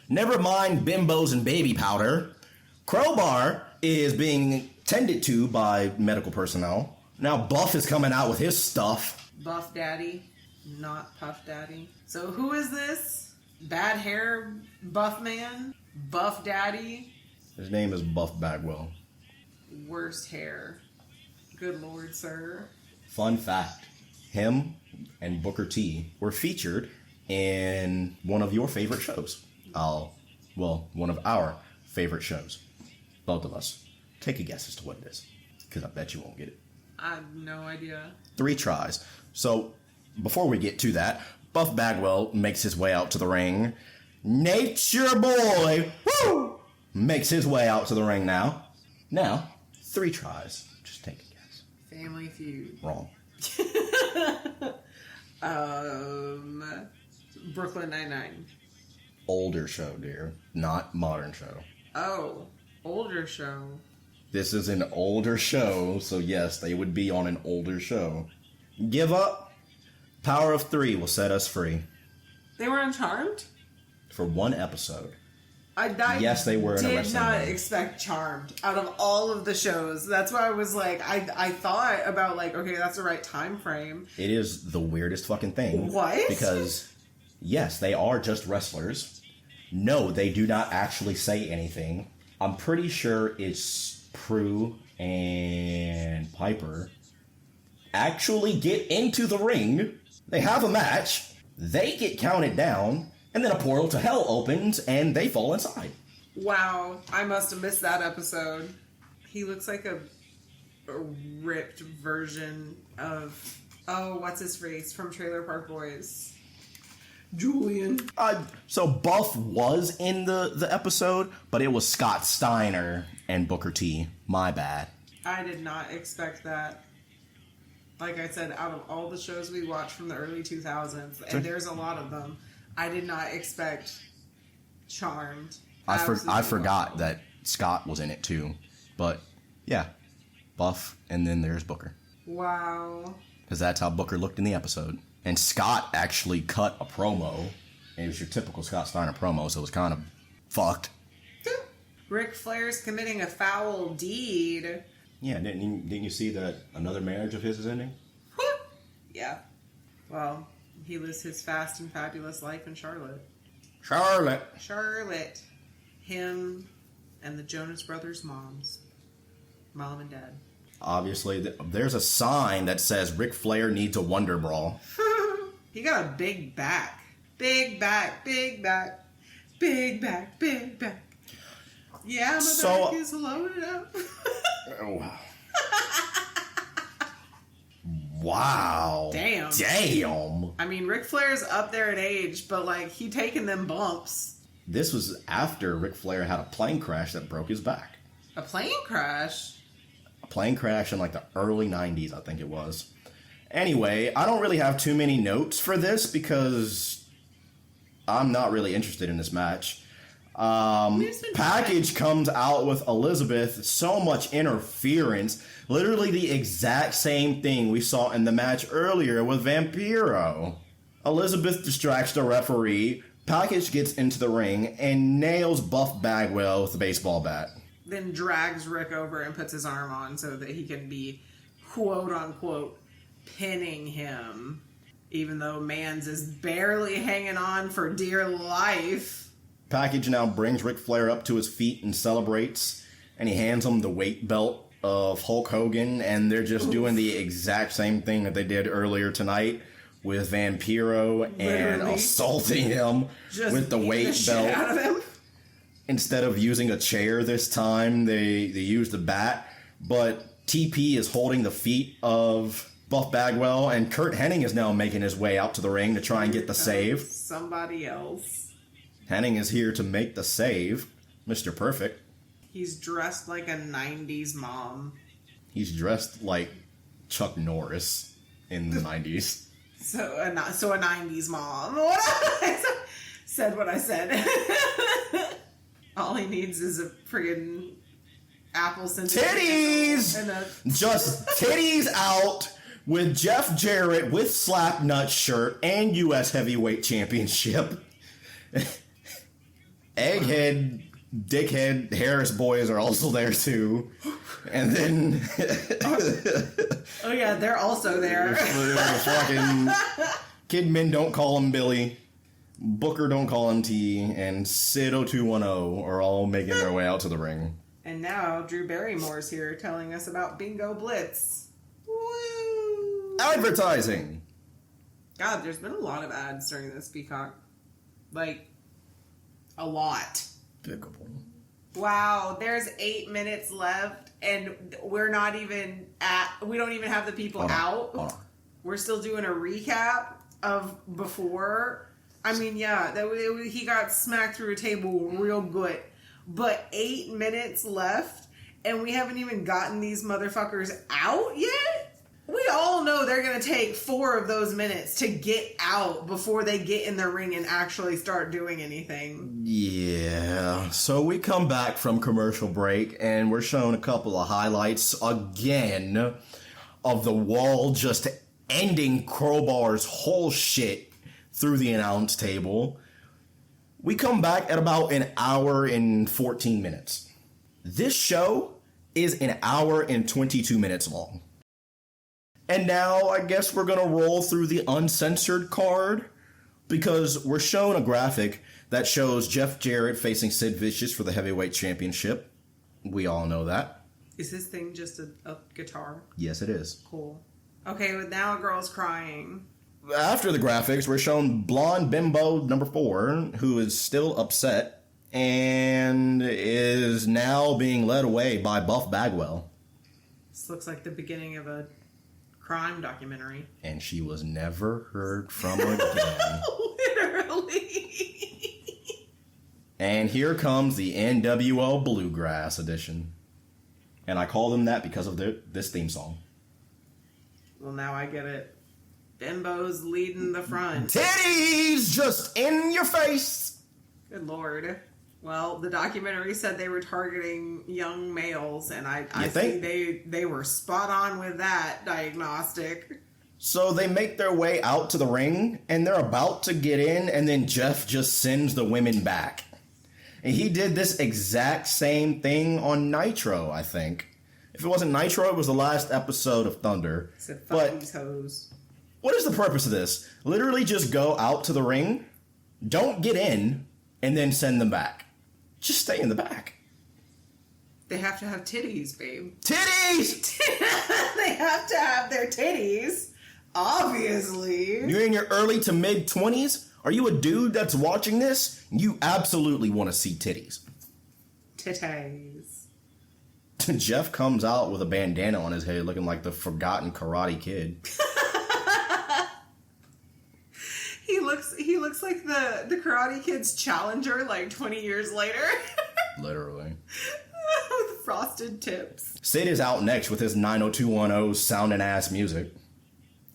Never mind bimbos and baby powder. Crowbar is being tended to by medical personnel. Now Buff is coming out with his stuff. Buff Daddy, not Puff Daddy. So who is this? Bad hair buff man? Buff Daddy? His name is Buff Bagwell. Worst hair. Good lord, sir. Fun fact. Him and Booker T were featured in one of your favorite shows. One of our favorite shows. Both of us. Take a guess as to what it is, because I bet you won't get it. I have no idea. 3 tries. So, before we get to that, Buff Bagwell makes his way out to the ring. Nature Boy, woo, makes his way out to the ring now. Now, 3 tries. Just take a guess. Family Feud. Wrong. Brooklyn Nine-Nine. Older show, dear. Not modern show. Oh, older show. This is an older show, so yes, they would be on an older show. Give up. Power of 3 will set us free. They were on Charmed? For 1 episode. Yes, they were in a wrestling did not ring. expect Charmed out of all of the shows. That's why I was like, I thought about like, okay, that's the right time frame. It is the weirdest fucking thing. What? Because, yes, they are just wrestlers. No, they do not actually say anything. I'm pretty sure it's Prue and Piper actually get into the ring. They have a match. They get counted down. And then a portal to hell opens, and they fall inside. Wow, I must have missed that episode. He looks like a ripped version of... Oh, what's his face? From Trailer Park Boys. Julian. So Buff was in the episode, but it was Scott Steiner and Booker T. My bad. I did not expect that. Like I said, out of all the shows we watched from the early 2000s, and there's a lot of them, I did not expect Charmed. I forgot that Scott was in it too. But, yeah. Buff, and then there's Booker. Wow. Because that's how Booker looked in the episode. And Scott actually cut a promo. And it was your typical Scott Steiner promo, so it was kind of fucked. Ric Flair's committing a foul deed. Yeah, didn't you see that another marriage of his is ending? Yeah. Well, he lives his fast and fabulous life in Charlotte. Charlotte. Him and the Jonas Brothers' moms. Mom and dad. Obviously, there's a sign that says Ric Flair needs a Wonder Bra. He got a big back. Big back, big back. Big back, big back. Yeah, my back is loaded up. Wow. Damn. I mean, Ric Flair's up there in age, but, like, he taking them bumps. This was after Ric Flair had a plane crash that broke his back. A plane crash? A plane crash in, like, the early 90s, I think it was. Anyway, I don't really have too many notes for this because I'm not really interested in this match. Package comes out with Elizabeth, so much interference, literally the exact same thing we saw in the match earlier with Vampiro. Elizabeth distracts the referee, Package gets into the ring, and nails Buff Bagwell with a baseball bat. Then drags Rick over and puts his arm on so that he can be, quote-unquote, pinning him, even though Mans is barely hanging on for dear life. Package now brings Ric Flair up to his feet and celebrates, and he hands him the weight belt of Hulk Hogan, and they're just doing the exact same thing that they did earlier tonight with Vampiro and assaulting him with the weight belt. Out of him. Instead of using a chair this time, they used the bat, but TP is holding the feet of Buff Bagwell, and Kurt Hennig is now making his way out to the ring to try and get the save. Somebody else. Hennig is here to make the save. Mr. Perfect. He's dressed like a 90s mom. He's dressed like Chuck Norris in the 90s. So a 90s mom. Said what I said. All he needs is a friggin' apple scented titties! Just titties out with Jeff Jarrett with Slapnut shirt and U.S. Heavyweight Championship. Egghead, Dickhead, Harris boys are also there too. And then... oh yeah, they're also there. Fucking Kidman, don't call him Billy. Booker, don't call him T. And Sid 0210 are all making their way out to the ring. And now Drew Barrymore's here telling us about Bingo Blitz. Woo! Advertising! God, there's been a lot of ads during this Peacock. Like... a lot. Despicable. Wow, there's 8 minutes left, and we're not even we don't even have the people out. We're still doing a recap of before. I mean, yeah, he got smacked through a table real good. But 8 minutes left, and we haven't even gotten these motherfuckers out yet? We all know they're going to take 4 of those minutes to get out before they get in the ring and actually start doing anything. Yeah. So we come back from commercial break, and we're shown a couple of highlights again of the Wall just ending Crowbar's whole shit through the announce table. We come back at about an hour and 14 minutes. This show is an hour and 22 minutes long. And now I guess we're going to roll through the uncensored card because we're shown a graphic that shows Jeff Jarrett facing Sid Vicious for the heavyweight championship. We all know that. Is this thing just a guitar? Yes, it is. Cool. Okay, but now a girl's crying. After the graphics, we're shown blonde bimbo number 4, who is still upset and is now being led away by Buff Bagwell. This looks like the beginning of a crime documentary. And she was never heard from again. Literally. And here comes the nWo Bluegrass edition. And I call them that because of this theme song. Well, now I get it. Bimbo's leading the front. Titties just in your face. Good lord. Well, the documentary said they were targeting young males, and I think they were spot on with that diagnostic. So they make their way out to the ring, and they're about to get in, and then Jeff just sends the women back. And he did this exact same thing on Nitro, I think. If it wasn't Nitro, it was the last episode of Thunder. Said, fuck these hoes. What is the purpose of this? Literally just go out to the ring, don't get in, and then send them back. Just stay in the back. They have to have titties, babe. Titties! They have to have their titties. Obviously. You're in your early to mid 20s? Are you a dude that's watching this? You absolutely want to see titties. Titties. Jeff comes out with a bandana on his head looking like the forgotten Karate Kid. He looks like the Karate Kid's challenger like 20 years later. Literally. With frosted tips. Sid is out next with his 90210 sounding ass music.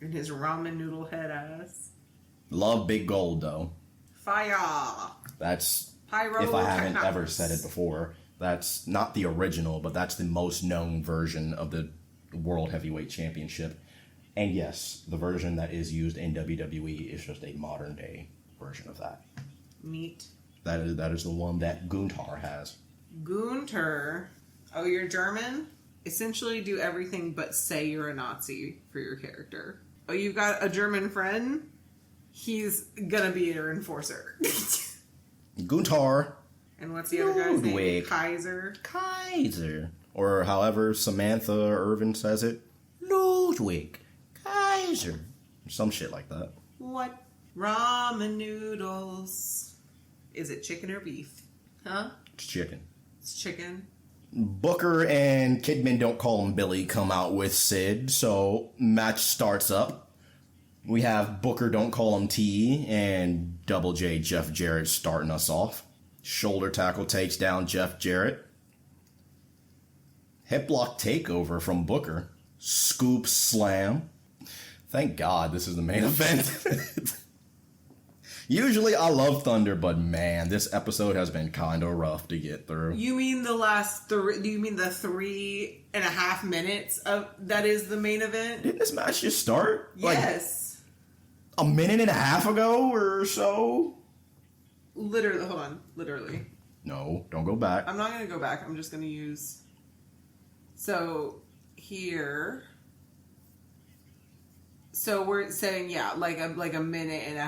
And his ramen noodle head ass. Love Big Gold though. Fire. That's, Pyro if I haven't technos. ever said it before, that's not the original, but that's the most known version of the World Heavyweight Championship. And yes, the version that is used in WWE is just a modern day version of that. Neat. That is the one that Gunther has. Gunter. Oh, you're German? Essentially do everything but say you're a Nazi for your character. Oh, you've got a German friend? He's gonna be your enforcer. Gunther. And what's the other guy's name? Ludwig. Kaiser. Or however Samantha Irvin says it. Ludwig. Kaiser. Some shit like that. What? Ramen noodles. Is it chicken or beef? Huh? It's chicken. It's chicken. Booker and Kidman Don't Call Him Billy come out with Sid, so match starts up. We have Booker Don't Call Him T and Double J Jeff Jarrett starting us off. Shoulder tackle takes down Jeff Jarrett. Hip lock takeover from Booker. Scoop slam. Thank God this is the main event. Usually I love Thunder, but man, this episode has been kind of rough to get through. You mean the last three? Do you mean the 3.5 minutes of that is the main event? Didn't this match just start? Yes. Like a minute and a half ago or so? Literally, hold on. Literally. No, don't go back. I'm not going to go back. I'm just going to use... So, here... So, we're saying, yeah, like a minute and a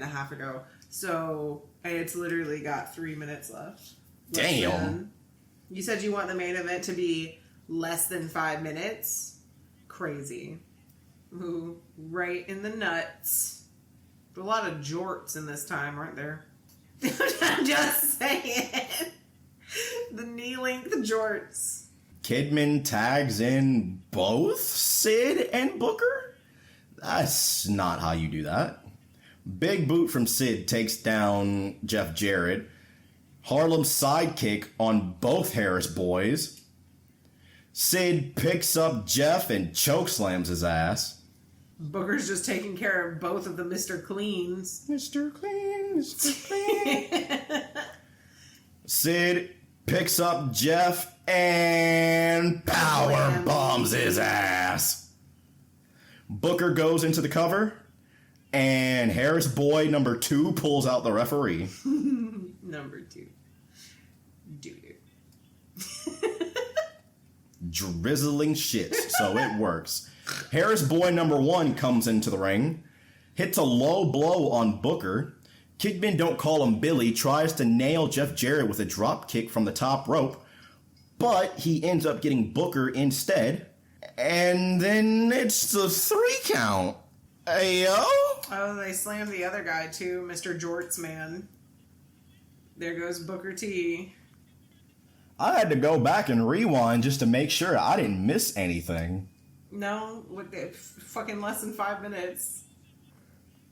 half ago. So, it's literally got 3 minutes left. Damn. You said you want the main event to be less than 5 minutes? Crazy. Ooh, right in the nuts. A lot of jorts in this time, aren't there? I'm just saying. The knee-length jorts. Kidman tags in both Sid and Booker? That's not how you do that. Big boot from Sid takes down Jeff Jarrett. Harlem sidekick on both Harris boys. Sid picks up Jeff and chokeslams his ass. Booker's just taking care of both of the Mr. Cleans. Mr. Clean, Mr. Clean. Sid picks up Jeff and power bombs his ass. Booker goes into the cover, and Harris boy number 2 pulls out the referee. Number 2. Doo-doo. Drizzling shit, so it works. Harris boy number 1 comes into the ring, hits a low blow on Booker. Kidman Don't Call Him Billy tries to nail Jeff Jarrett with a drop kick from the top rope, but he ends up getting Booker instead. And then it's the 3 count. Ayo? Oh, they slammed the other guy too, Mr. Jorts man. There goes Booker T. I had to go back and rewind just to make sure I didn't miss anything. No, with the fucking less than 5 minutes.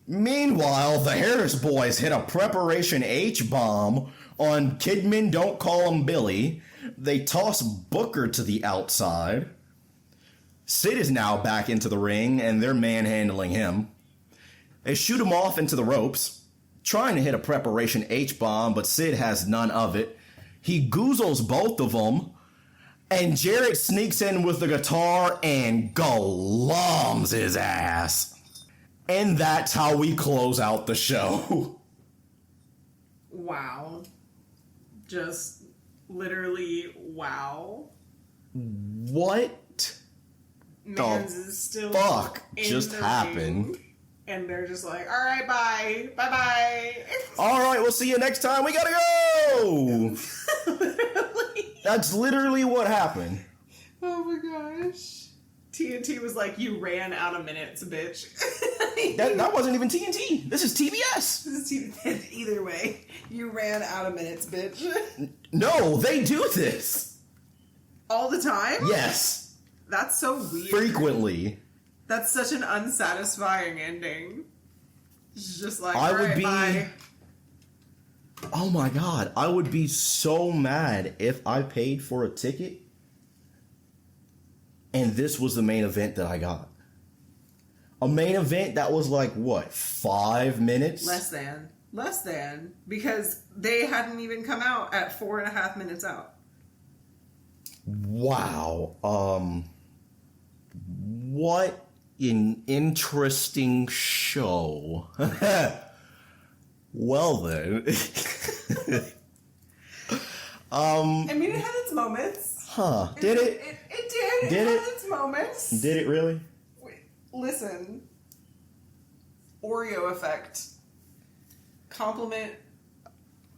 Meanwhile, the Harris boys hit a preparation H-bomb on Kidman Don't Call Him Billy. They toss Booker to the outside. Sid is now back into the ring, and they're manhandling him. They shoot him off into the ropes, trying to hit a preparation H-bomb, but Sid has none of it. He goozles both of them, and Jarrett sneaks in with the guitar and glums his ass. And that's how we close out the show. Wow. Just literally wow. What? Mans is still fuck in just the happened? ring, and they're just like, all right, bye. Bye-bye. All right, we'll see you next time. We gotta go! Literally. That's literally what happened. Oh my gosh. TNT was like, you ran out of minutes, bitch. That wasn't even TNT. This is TBS. This is either way. You ran out of minutes, bitch. No, they do this. All the time? Yes. That's so weird. Frequently. That's such an unsatisfying ending. It's just like, I all would right, be... bye. Oh my god, I would be so mad if I paid for a ticket and this was the main event that I got. A main event that was like, what, 5 minutes? Less than. Because they hadn't even come out at 4.5 minutes out. Wow. What an interesting show. Well then. I mean, it had its moments. Huh. Did it? It did. Did it it? had its moments. Did it really? Wait, listen. Oreo effect. Compliment.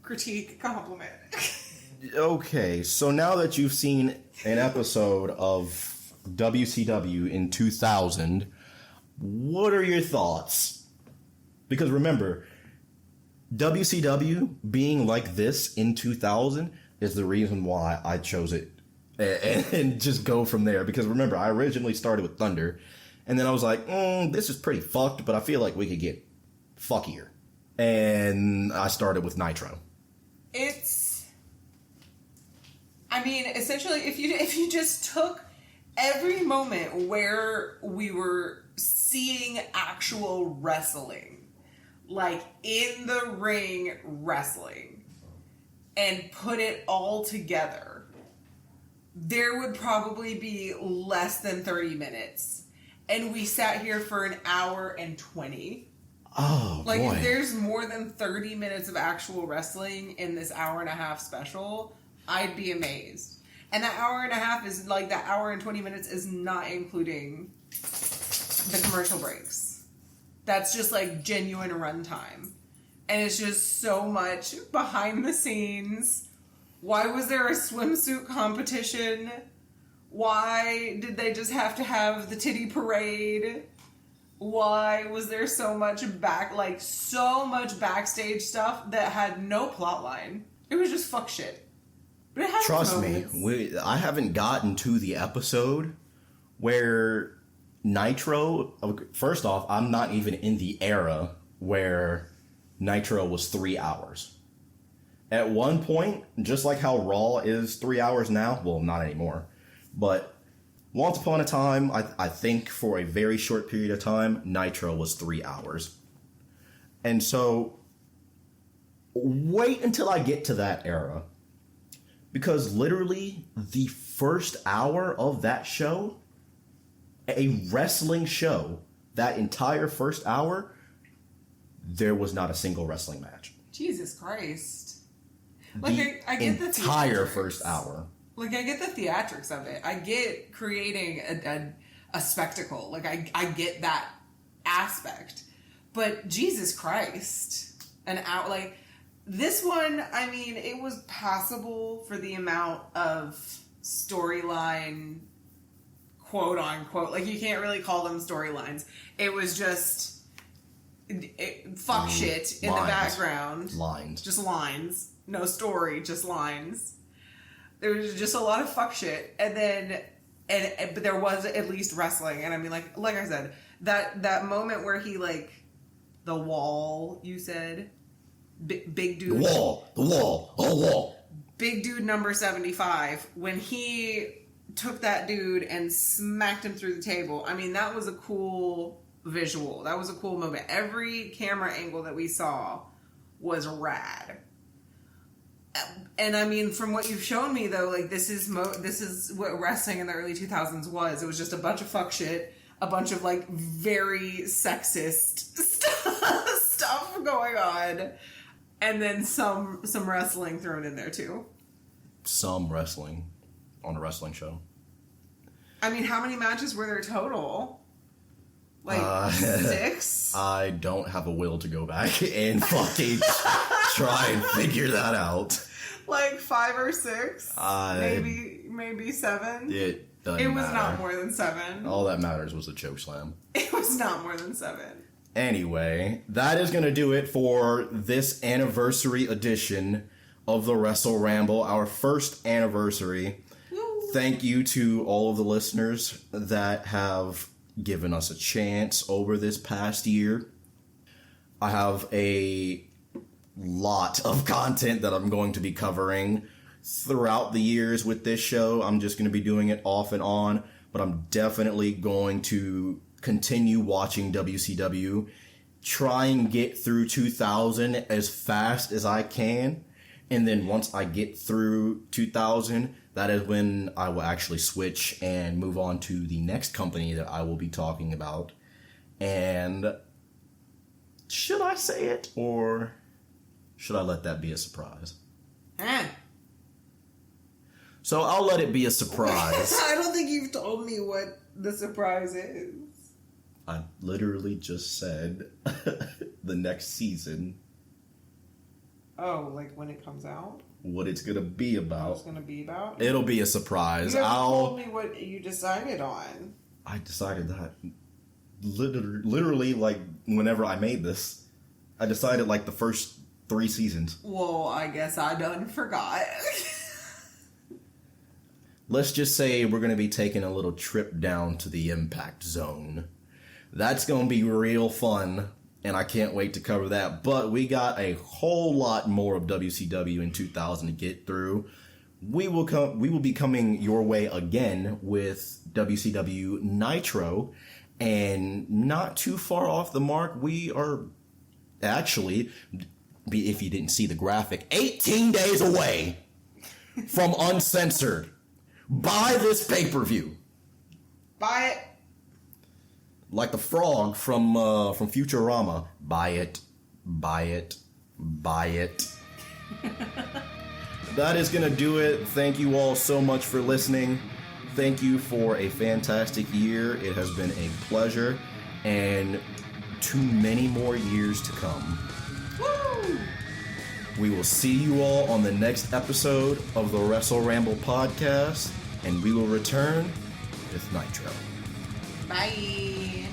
Critique. Compliment. Okay, so now that you've seen an episode of WCW in 2000, what are your thoughts? Because remember, WCW being like this in 2000 is the reason why I chose it. And just go from there. Because remember, I originally started with Thunder, and then I was like, this is pretty fucked, but I feel like we could get fuckier. And I started with Nitro. I mean, essentially, if you just took every moment where we were seeing actual wrestling, like in the ring wrestling, and put it all together, there would probably be less than 30 minutes. And we sat here for an hour and 20. Oh, like, boy. if there's more than 30 minutes of actual wrestling in this hour and a half special, I'd be amazed. And that hour and a half is, like, that hour and 20 minutes is not including the commercial breaks. That's just, like, genuine runtime. And it's just so much behind the scenes. Why was there a swimsuit competition? Why did they just have to have the titty parade? Why was there so much backstage stuff that had no plot line? It was just fuck shit. But it had Trust moments. me, I haven't gotten to the episode where Nitro... First off, I'm not even in the era where Nitro was 3 hours. At one point, just like how Raw is 3 hours now, well, not anymore, but once upon a time, I think for a very short period of time, Nitro was 3 hours. And so, wait until I get to that era. Because literally, the first hour of that show, a wrestling show, that entire first hour, there was not a single wrestling match. Jesus Christ. Like, I get the entire theatrics. first hour. Like, I get the theatrics of it. I get creating a spectacle. Like, I get that aspect. But Jesus Christ. An hour, like... This one, I mean, it was passable for the amount of storyline, quote unquote. Like, you can't really call them storylines. It was just fuck shit in the background. Lines. Just lines. No story, just lines. There was just a lot of fuck shit. And then, but there was at least wrestling. And I mean, like I said, that moment where he, like, the wall, you said... Big dude. The wall. Big dude number 75. When he took that dude and smacked him through the table. I mean, that was a cool visual. That was a cool moment. Every camera angle that we saw was rad. And I mean, from what you've shown me though, like this is what wrestling in the early 2000s was. It was just a bunch of fuck shit, a bunch of like very sexist stuff going on. And then some wrestling thrown in there too. Some wrestling on a wrestling show. I mean, how many matches were there total? Like 6? I don't have a will to go back and fucking try and figure that out. Like 5 or 6? Maybe 7? It doesn't It was matter. not more than 7. All that matters was the chokeslam. It was not more than 7. Anyway, that is going to do it for this anniversary edition of the Wrestle Ramble, our first anniversary. Woo. Thank you to all of the listeners that have given us a chance over this past year. I have a lot of content that I'm going to be covering throughout the years with this show. I'm just going to be doing it off and on, but I'm definitely going to continue watching WCW, try and get through 2000 as fast as I can, and then once I get through 2000, that is when I will actually switch and move on to the next company that I will be talking about. And should I say it, or should I let that be a surprise? So I'll let it be a surprise. I don't think you've told me what the surprise is. I literally just said the next season. Oh, like when it comes out? What it's gonna be about. What it's gonna be about? It'll be a surprise. You haven't told me what you decided on. I decided that literally like whenever I made this. I decided like the first 3 seasons. Well, I guess I done forgot. Let's just say we're gonna be taking a little trip down to the Impact Zone. That's gonna be real fun. And I can't wait to cover that. But we got a whole lot more of WCW in 2000 to get through. We will be coming your way again with WCW Nitro. And not too far off the mark, we are actually, if you didn't see the graphic, 18 days away from Uncensored. Buy this pay-per-view. Buy it. Like the frog from Futurama. Buy it. Buy it. Buy it. That is going to do it. Thank you all so much for listening. Thank you for a fantastic year. It has been a pleasure. And too many more years to come. Woo! We will see you all on the next episode of the Wrestle Ramble podcast. And we will return with Nitro. Bye.